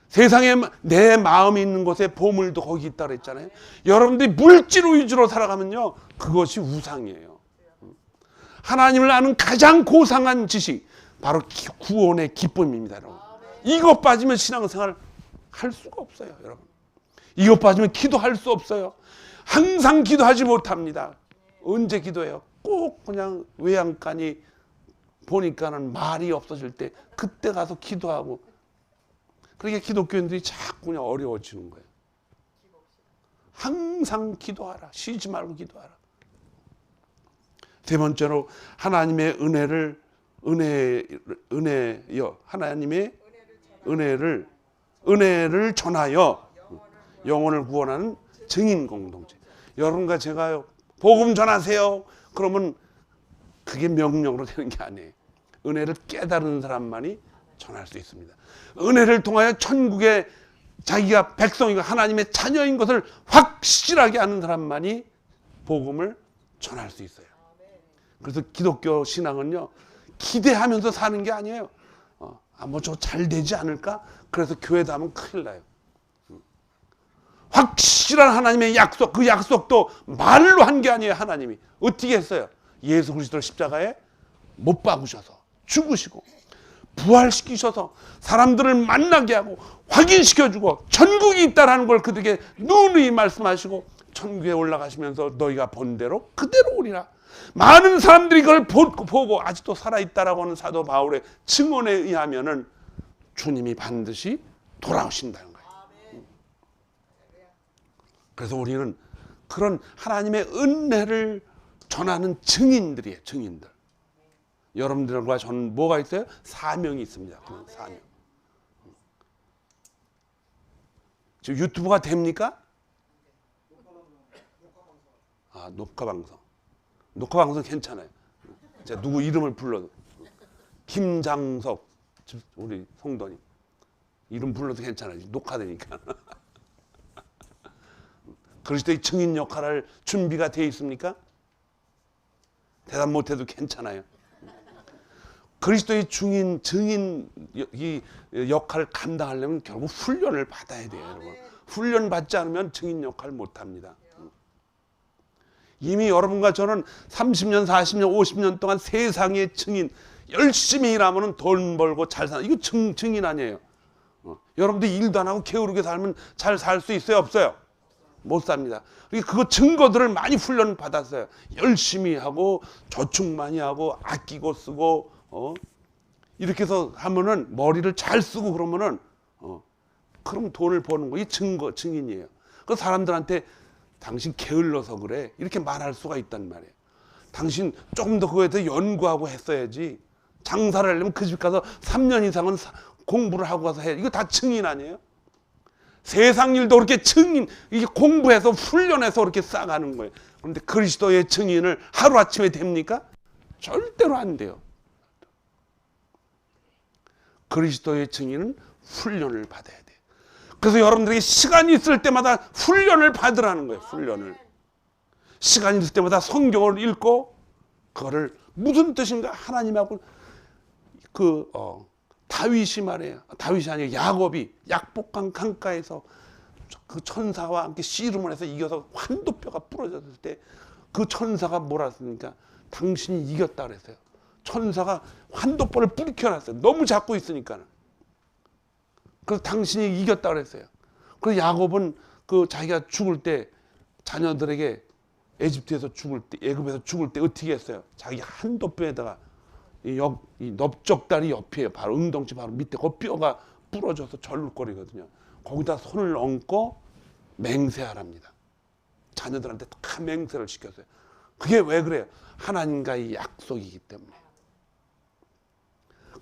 세상에 내 마음이 있는 곳에 보물도 거기 있다 그랬잖아요. 여러분들이 물질 위주로 살아가면요, 그것이 우상이에요. 하나님을 아는 가장 고상한 지식, 바로 구원의 기쁨입니다. 여러분. 이것 빠지면 신앙생활 할 수가 없어요. 여러분. 이것 빠지면 기도할 수 없어요. 항상 기도하지 못합니다. 언제 기도해요? 꼭 그냥 외양간이 보니까는 말이 없어질 때 그때 가서 기도하고. 그러니까 기독교인들이 자꾸 그냥 어려워지는 거예요. 항상 기도하라. 쉬지 말고 기도하라. 세 번째로 하나님의 하나님의 은혜를 전하여 영혼을 구원하는 증인 공동체. 여러분과 제가요, 복음 전하세요. 그러면 그게 명령으로 되는 게 아니에요. 은혜를 깨달은 사람만이 전할 수 있습니다. 은혜를 통하여 천국에 자기가 백성이고 하나님의 자녀인 것을 확실하게 아는 사람만이 복음을 전할 수 있어요. 그래서 기독교 신앙은요, 기대하면서 사는 게 아니에요. 뭐 저 잘 되지 않을까? 그래서 교회 다면 큰일 나요. 확실한 하나님의 약속, 그 약속도 말로 한 게 아니에요. 하나님이 어떻게 했어요? 예수 그리스도를 십자가에 못 박으셔서 죽으시고 부활시키셔서 사람들을 만나게 하고 확인시켜주고 천국이 있다는 걸 그들에게 누누이 말씀하시고 천국에 올라가시면서 너희가 본 대로 그대로 오리라. 많은 사람들이 그걸 보고 아직도 살아있다라고 하는 사도 바울의 증언에 의하면은 주님이 반드시 돌아오신다는 거예요. 그래서 우리는 그런 하나님의 은혜를 전하는 증인들이에요. 증인들. 여러분들과 저는 뭐가 있어요? 사명이 있습니다. 그런 사명. 지금 유튜브가 됩니까? 아, 녹화방송. 녹화방송 괜찮아요. 제가 누구 이름을 불러도. 김장석, 우리 송도님. 이름 불러도 괜찮아요. 녹화되니까. 그리스도의 증인 역할을 준비가 되어 있습니까? 대답 못해도 괜찮아요. 그리스도의 증인 이 역할을 감당하려면 결국 훈련을 받아야 돼요, 여러분. 훈련 받지 않으면 증인 역할을 못합니다. 이미 여러분과 저는 30년, 40년, 50년 동안 세상의 증인, 열심히 일하면 돈 벌고 잘 사는, 이거 증인 아니에요. 여러분들 일도 안 하고 게으르게 살면 잘 살 수 있어요, 없어요? 못 삽니다. 그거 증거들을 많이 훈련 받았어요. 열심히 하고 저축 많이 하고 아끼고 쓰고 이렇게 해서 하면은 머리를 잘 쓰고 그러면은 그럼 돈을 버는 거, 이 증인이에요. 그 사람들한테 당신 게을러서 그래 이렇게 말할 수가 있단 말이에요. 당신 조금 더 그거에 대해 연구하고 했어야지. 장사를 하려면 그 집 가서 3년 이상은 공부를 하고 가서 해. 이거 다 증인 아니에요? 세상 일도 그렇게 증인, 이게 공부해서 훈련해서 그렇게 쌓아가는 거예요. 그런데 그리스도의 증인을 하루아침에 됩니까? 절대로 안 돼요. 그리스도의 증인은 훈련을 받아야 돼요. 그래서 여러분들에게 시간이 있을 때마다 훈련을 받으라는 거예요. 훈련을. 시간이 있을 때마다 성경을 읽고 그거를 무슨 뜻인가 하나님하고 다윗이 말해요. 다윗이 아니고 야곱이 약복강 강가에서 그 천사와 함께 씨름을 해서 이겨서 환도뼈가 부러졌을 때 그 천사가 뭐라 했습니까? 당신이 이겼다 그랬어요. 천사가 환도뼈를 불켜놨어요. 너무 잡고 있으니까. 그래서 당신이 이겼다 그랬어요. 그래서 야곱은 자기가 죽을 때 자녀들에게 애집트에서 죽을 때, 애굽에서 죽을 때 어떻게 했어요? 자기 한도뼈에다가 이 넓적다리 옆에 바로 응덩치 바로 밑에 그 뼈가 부러져서 절룩거리거든요. 거기다 손을 얹고 맹세하랍니다. 자녀들한테 다 맹세를 시켰어요. 그게 왜 그래요? 하나님과의 약속이기 때문에.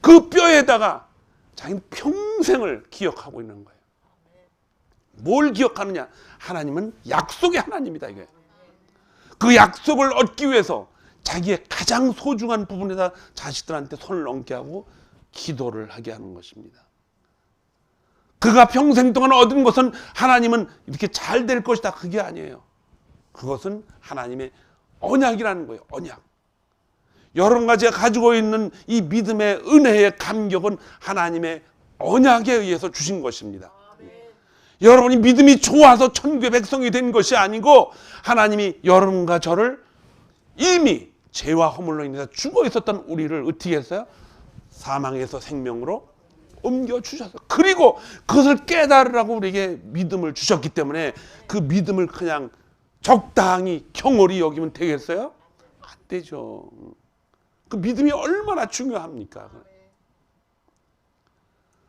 그 뼈에다가 자기는 평생을 기억하고 있는 거예요. 뭘 기억하느냐? 하나님은 약속의 하나님이다 이게. 그 약속을 얻기 위해서 자기의 가장 소중한 부분에다 자식들한테 손을 얹게 하고 기도를 하게 하는 것입니다. 그가 평생 동안 얻은 것은 하나님은 이렇게 잘 될 것이다 그게 아니에요. 그것은 하나님의 언약이라는 거예요. 언약. 여러 가지가 가지고 있는 이 믿음의 은혜의 감격은 하나님의 언약에 의해서 주신 것입니다. 여러분이 믿음이 좋아서 천국의 백성이 된 것이 아니고 하나님이 여러분과 저를 이미 죄와 허물로 인해서 죽어 있었던 우리를 어떻게 했어요? 사망에서 생명으로 옮겨주셔서 그리고 그것을 깨달으라고 우리에게 믿음을 주셨기 때문에 그 믿음을 그냥 적당히 경홀히 여기면 되겠어요? 안 되죠. 그 믿음이 얼마나 중요합니까?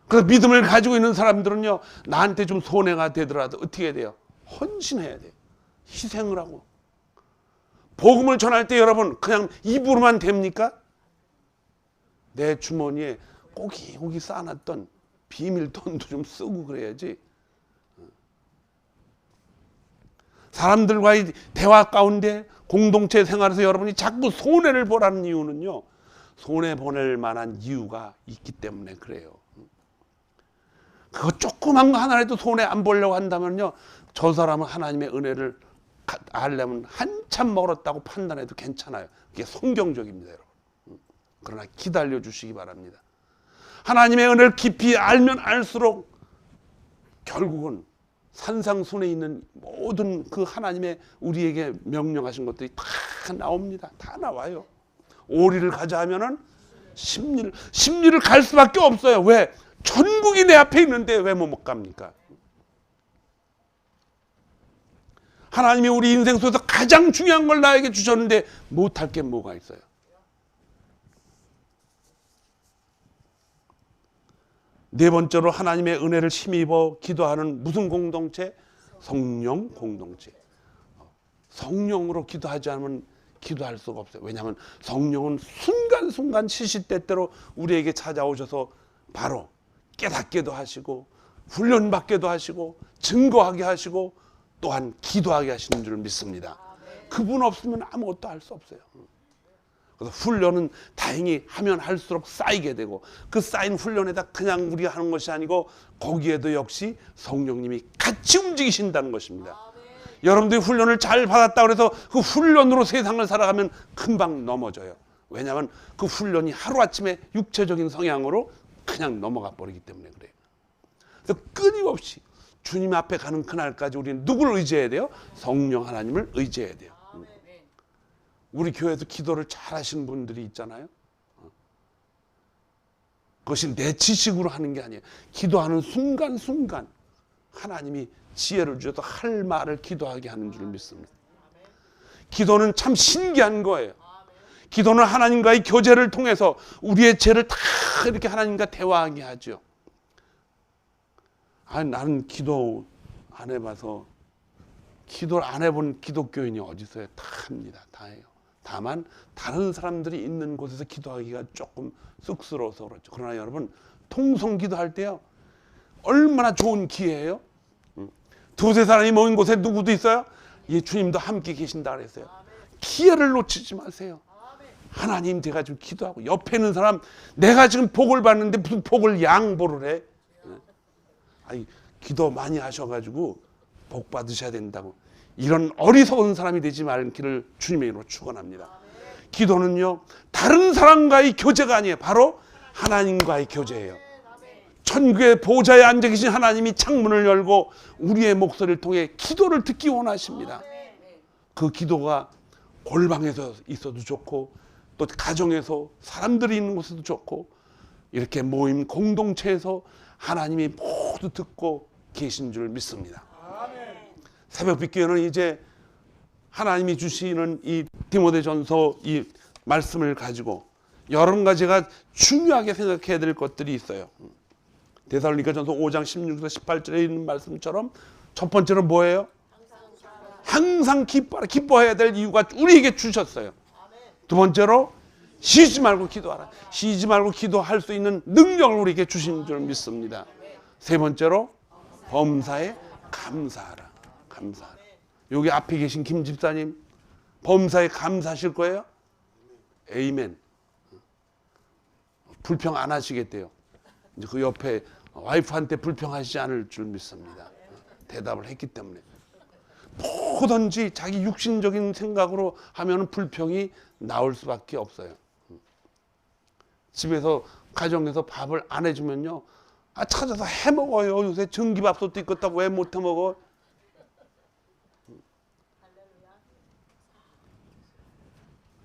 그래서 믿음을 가지고 있는 사람들은요, 나한테 좀 손해가 되더라도 어떻게 해야 돼요? 헌신해야 돼요. 희생을 하고. 복음을 전할 때 여러분 그냥 입으로만 됩니까? 내 주머니에 고기 쌓아놨던 비밀돈도 좀 쓰고 그래야지. 사람들과의 대화 가운데 공동체 생활에서 여러분이 자꾸 손해를 보라는 이유는요, 손해보낼 만한 이유가 있기 때문에 그래요. 그거 조그만 거 하나라도 손해 안 보려고 한다면요, 저 사람은 하나님의 은혜를 알려면 한참 멀었다고 판단해도 괜찮아요. 그게 성경적입니다, 여러분. 그러나 기다려 주시기 바랍니다. 하나님의 은혜를 깊이 알면 알수록 결국은 산상순에 있는 모든 그 하나님의 우리에게 명령하신 것들이 다 나옵니다. 다 나와요. 오리를 가자 하면은 십리를 갈 수밖에 없어요. 왜? 천국이 내 앞에 있는데 왜 못 갑니까? 하나님이 우리 인생 속에서 가장 중요한 걸 나에게 주셨는데 못할 게 뭐가 있어요? 네 번째로 하나님의 은혜를 힘입어 기도하는 무슨 공동체? 성령 공동체. 성령으로 기도하지 않으면 기도할 수가 없어요. 왜냐하면 성령은 순간순간 시시때때로 우리에게 찾아오셔서 바로 깨닫게도 하시고 훈련받게도 하시고 증거하게 하시고 또한 기도하게 하시는 줄 믿습니다. 그분 없으면 아무것도 할 수 없어요. 그래서 훈련은 다행히 하면 할수록 쌓이게 되고 그 쌓인 훈련에다 그냥 우리가 하는 것이 아니고 거기에도 역시 성령님이 같이 움직이신다는 것입니다. 여러분들이 훈련을 잘 받았다고 해서 그 훈련으로 세상을 살아가면 금방 넘어져요. 왜냐하면 그 훈련이 하루아침에 육체적인 성향으로 그냥 넘어가 버리기 때문에 그래요. 그래서 끊임없이 주님 앞에 가는 그날까지 우리는 누구를 의지해야 돼요? 성령 하나님을 의지해야 돼요. 우리 교회에서 기도를 잘 하시는 분들이 있잖아요. 그것이 내 지식으로 하는 게 아니에요. 기도하는 순간순간 하나님이 지혜를 주셔서 할 말을 기도하게 하는 줄 믿습니다. 기도는 참 신기한 거예요. 기도는 하나님과의 교제를 통해서 우리의 죄를 다 이렇게 하나님과 대화하게 하죠. 나는 기도 안 해봐서, 기도를 안 해본 기독교인이 어디 있어요? 다 합니다. 다 해요. 다만 다른 사람들이 있는 곳에서 기도하기가 조금 쑥스러워서 그렇죠. 그러나 여러분, 통성 기도할 때요, 얼마나 좋은 기회예요. 두세 사람이 모인 곳에 누구도 있어요? 예, 주님도 함께 계신다 그랬어요. 기회를 놓치지 마세요. 하나님 제가 지금 기도하고 옆에 있는 사람, 내가 지금 복을 받는데 무슨 복을 양보를 해? 아니, 기도 많이 하셔가지고 복 받으셔야 된다고, 이런 어리석은 사람이 되지 말기를 주님의 이름으로 축원합니다. 기도는요, 다른 사람과의 교제가 아니에요. 바로 하나님과의 교제예요. 천국의 보좌에 앉아 계신 하나님이 창문을 열고 우리의 목소리를 통해 기도를 듣기 원하십니다. 그 기도가 골방에서 있어도 좋고 또 가정에서 사람들이 있는 곳에도 좋고 이렇게 모임 공동체에서 하나님이 모두 듣고 계신 줄 믿습니다. 새벽빛교회는 이제 하나님이 주시는 이 디모데전서 이 말씀을 가지고 여러 가지가 중요하게 생각해야 될 것들이 있어요. 데살로니가전서 5장 16절 18절에 있는 말씀처럼 첫 번째는 뭐예요? 항상 기뻐하라. 기뻐해야 될 이유가 우리에게 주셨어요. 두 번째로 쉬지 말고 기도하라. 쉬지 말고 기도할 수 있는 능력을 우리에게 주신 줄 믿습니다. 세 번째로 범사에 감사하라. 감사하라. 여기 앞에 계신 김 집사님, 범사에 감사하실 거예요? 에이멘. 불평 안 하시겠대요. 이제 그 옆에 와이프한테 불평하시지 않을 줄 믿습니다. 대답을 했기 때문에. 뭐든지 자기 육신적인 생각으로 하면 불평이 나올 수밖에 없어요. 집에서 가정에서 밥을 안 해주면요, 찾아서 해 먹어요. 요새 전기밥솥도 있고 왜 못 해 먹어?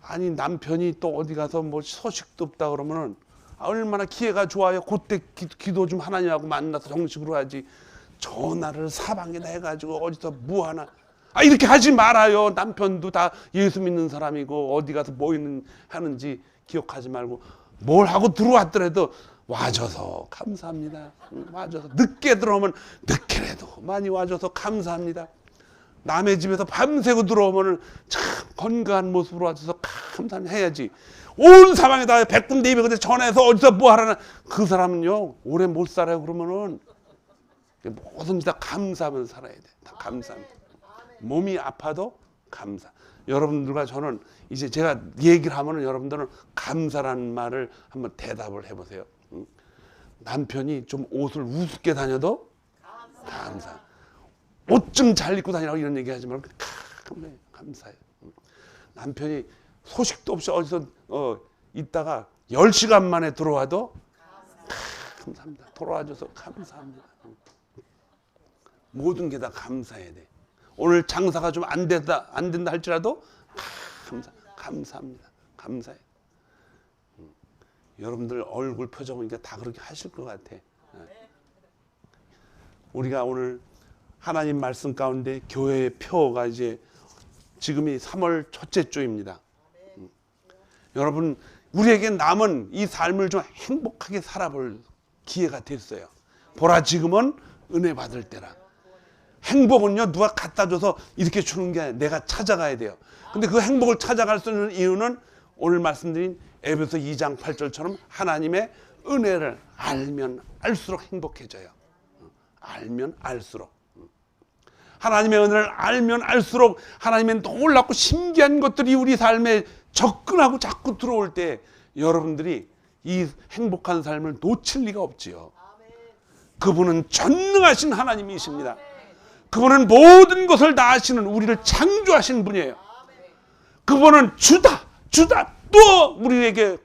아니, 남편이 또 어디 가서 뭐 소식도 없다 그러면은 얼마나 기회가 좋아요. 그때 기도 좀 하나님하고 만나서 정식으로 하지. 전화를 사방에다 해가지고 어디서 뭐 하나. 이렇게 하지 말아요. 남편도 다 예수 믿는 사람이고 어디 가서 뭐 하는지 기억하지 말고, 뭘 하고 들어왔더라도 와줘서 감사합니다. 와줘서 늦게 들어오면 늦게라도 많이 와줘서 감사합니다. 남의 집에서 밤새고 들어오면 참 건강한 모습으로 와줘서 감사해야지. 온 사방에다 100군데 200군데 전화해서 어디서 뭐 하라는, 그 사람은요 오래 못 살아요. 그러면은 뭐든지 다 감사하면서 살아야 돼. 다 감사합니다. 몸이 아파도 감사. 여러분들과 저는 이제 제가 얘기를 하면은 여러분들은 감사라는 말을 한번 대답을 해보세요. 남편이 좀 옷을 우습게 다녀도 감사. 옷 좀 잘 입고 다니라고 이런 얘기 하지 말고 감사해요. 남편이 소식도 없이 어디서 있다가 10시간 만에 들어와도 감사합니다. 돌아와줘서 감사합니다. 모든 게 다 감사해야 돼. 오늘 장사가 좀 안 된다 할지라도 감사합니다. 감사해. 여러분들 얼굴 표정 보니까 다 그렇게 하실 것 같아. 우리가 오늘 하나님 말씀 가운데 교회의 표가 이제 지금이 3월 첫째 주입니다. 여러분, 우리에게 남은 이 삶을 좀 행복하게 살아볼 기회가 됐어요. 보라, 지금은 은혜 받을 때라. 행복은요, 누가 갖다 줘서 이렇게 주는 게 아니라 내가 찾아가야 돼요. 근데 그 행복을 찾아갈 수 있는 이유는 오늘 말씀드린 에베소 2장 8절처럼 하나님의 은혜를 알면 알수록 행복해져요. 알면 알수록. 하나님의 은혜를 알면 알수록 하나님의 놀랍고 신기한 것들이 우리 삶에 접근하고 자꾸 들어올 때 여러분들이 이 행복한 삶을 놓칠 리가 없지요. 그분은 전능하신 하나님이십니다. 그분은 모든 것을 다 아시는, 우리를 창조하신 분이에요. 그분은 주다 또 우리에게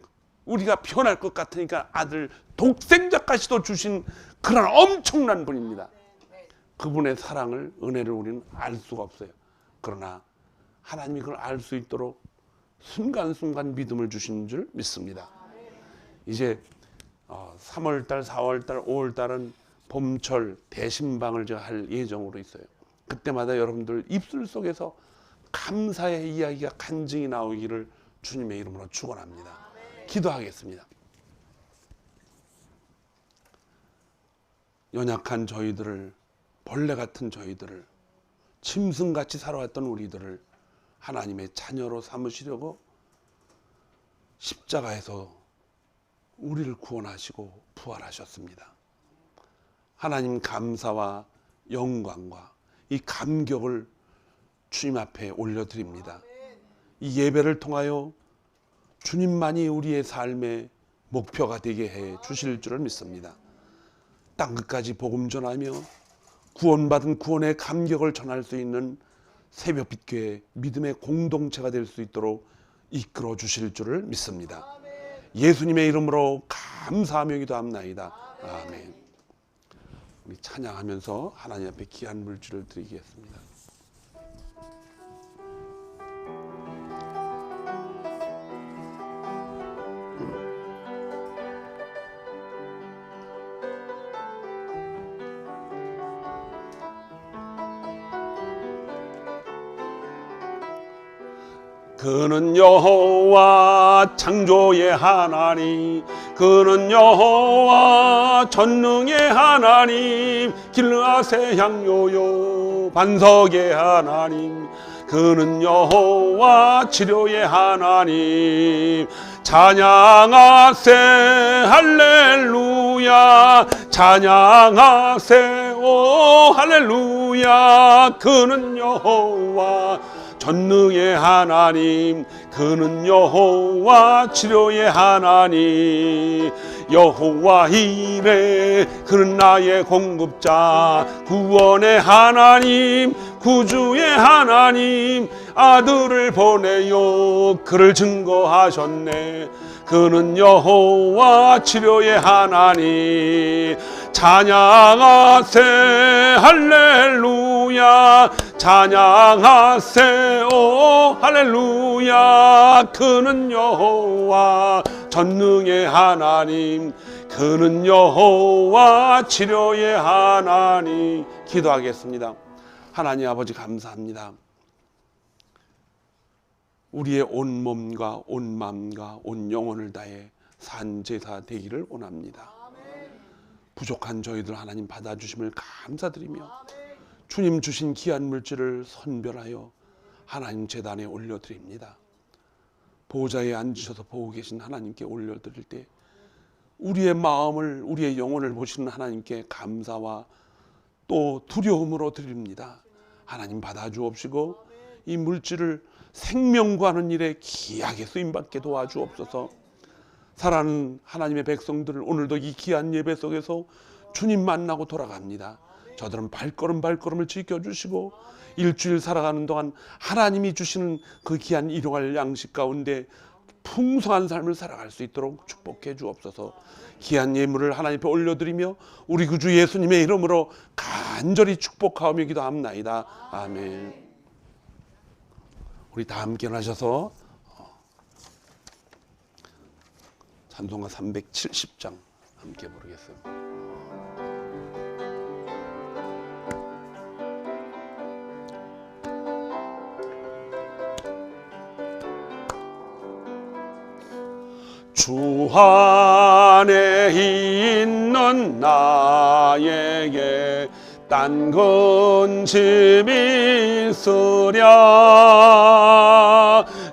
우리가 변할 것 같으니까 아들 독생자까지도 주신 그런 엄청난 분입니다. 그분의 사랑을, 은혜를 우리는 알 수가 없어요. 그러나 하나님이 그걸 알 수 있도록 순간순간 믿음을 주시는 줄 믿습니다. 이제 3월달, 4월달, 5월달은 봄철 대신방을 제가 할 예정으로 있어요. 그때마다 여러분들 입술 속에서 감사의 이야기가 간증이 나오기를 주님의 이름으로 축원합니다. 기도하겠습니다. 연약한 저희들을, 벌레 같은 저희들을, 짐승같이 살아왔던 우리들을 하나님의 자녀로 삼으시려고 십자가에서 우리를 구원하시고 부활하셨습니다. 하나님 감사와 영광과 이 감격을 주님 앞에 올려드립니다. 이 예배를 통하여 주님만이 우리의 삶의 목표가 되게 해 주실 줄을 믿습니다. 땅끝까지 복음 전하며 구원받은 구원의 감격을 전할 수 있는 새벽빛교회 믿음의 공동체가 될 수 있도록 이끌어 주실 줄을 믿습니다. 예수님의 이름으로 감사하며 기도합나이다. 아멘. 우리 찬양하면서 하나님 앞에 귀한 물질을 드리겠습니다. 그는 여호와 창조의 하나님, 그는 여호와 전능의 하나님, 길르앗의 향료요 반석의 하나님, 그는 여호와 치료의 하나님. 찬양하세 할렐루야, 찬양하세 오 할렐루야. 그는 여호와 전능의 하나님, 그는 여호와 치료의 하나님. 여호와 이레, 그는 나의 공급자, 구원의 하나님, 구주의 하나님. 아들을 보내요 그를 증거하셨네. 그는 여호와 치료의 하나님. 찬양하세 할렐루야, 찬양하세 오 할렐루야. 그는 여호와 전능의 하나님, 그는 여호와 치료의 하나님. 기도하겠습니다. 하나님 아버지 감사합니다. 우리의 온 몸과 온 마음과 온 영혼을 다해 산제사 되기를 원합니다. 부족한 저희들 하나님 받아주심을 감사드리며 주님 주신 귀한 물질을 선별하여 하나님 제단에 올려드립니다. 보좌에 앉으셔서 보고 계신 하나님께 올려드릴 때 우리의 마음을, 우리의 영혼을 보시는 하나님께 감사와 또 두려움으로 드립니다. 하나님 받아주옵시고 이 물질을 생명 구하는 일에 귀하게 쓰임받게 도와주옵소서. 사랑하는 하나님의 백성들을 오늘도 이 귀한 예배 속에서 주님 만나고 돌아갑니다. 저들은 발걸음을 지켜주시고 일주일 살아가는 동안 하나님이 주시는 그 귀한 일용할 양식 가운데 풍성한 삶을 살아갈 수 있도록 축복해 주옵소서. 귀한 예물을 하나님 앞에 올려드리며 우리 구주 예수님의 이름으로 간절히 축복하며 기도합나이다. 아멘. 우리 다 함께 하셔서 찬송가 370장 함께 부르겠습니다. 주 안에 있는 나에게 딴 근심이 있으랴.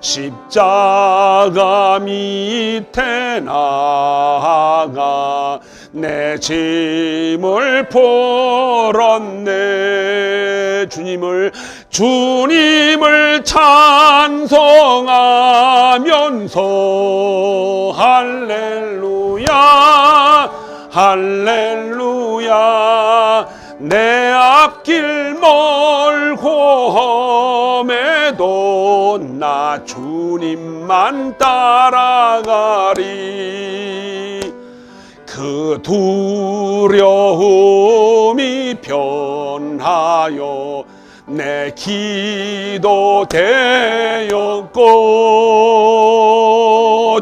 십자가 밑에 나가 내 짐을 풀었네. 주님을 찬송하면서 할렐루야 할렐루야. 내 앞길 멀고 험해도 나 주님만 따라가리. 그 두려움이 변하여 내 기도 되었고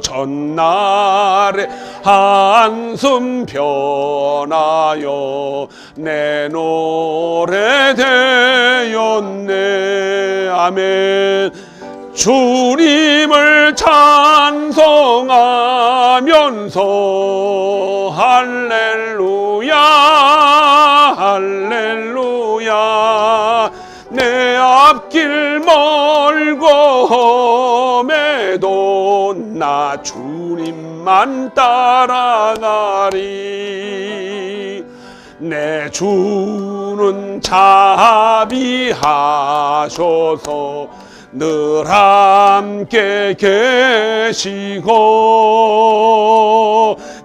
전날에 한숨 변하여 내 노래 되었네. 아멘. 주님을 찬송하면서 할렐루야 할렐루야. 내 앞길 멀고 험해도 나 주님만 따라가리. 내 주는 자비하셔서 늘 함께 계시고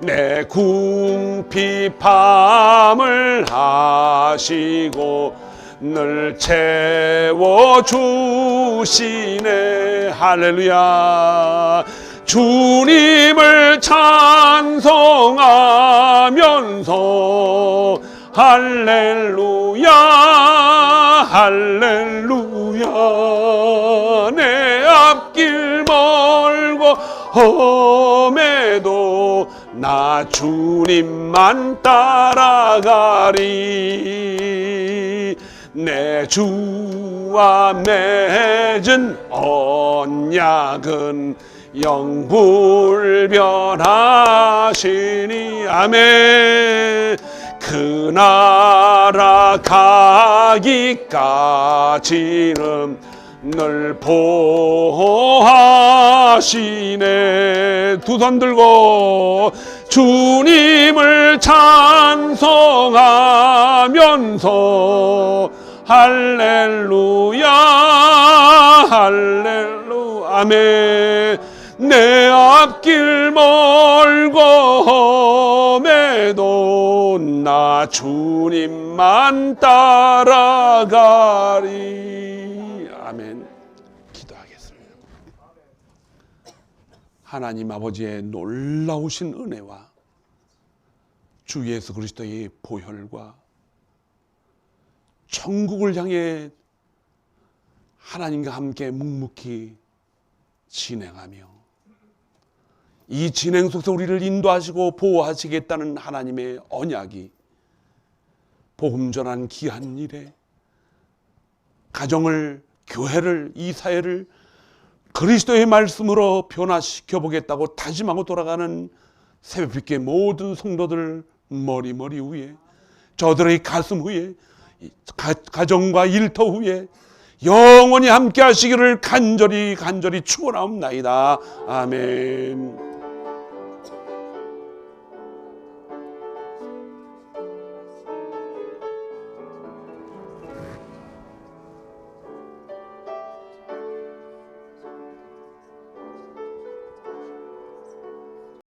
내 궁핍함을 하시고 늘 채워주시네. 할렐루야. 주님을 찬송하면서 할렐루야 할렐루야. 내 앞길 멀고 험해도 나 주님만 따라가리. 내 주와 맺은 언약은 영불변하시니. 아멘. 그 나라 가기까지는 늘 보호하시네. 두 손 들고 주님을 찬송하면서 할렐루야 할렐루야. 아멘. 내 앞길 멀고 험해도 나 주님만 따라가리. 아멘. 기도하겠습니다. 하나님 아버지의 놀라우신 은혜와 주 예수 그리스도의 보혈과 천국을 향해 하나님과 함께 묵묵히 진행하며 이 진행 속에서 우리를 인도하시고 보호하시겠다는 하나님의 언약이 복음 전한 귀한 일에 가정을, 교회를, 이 사회를 그리스도의 말씀으로 변화시켜 보겠다고 다짐하고 돌아가는 새벽빛교회 모든 성도들 머리 위에, 저들의 가슴 위에, 가정과 일터 위에 영원히 함께 하시기를 간절히 축원하옵나이다. 아멘.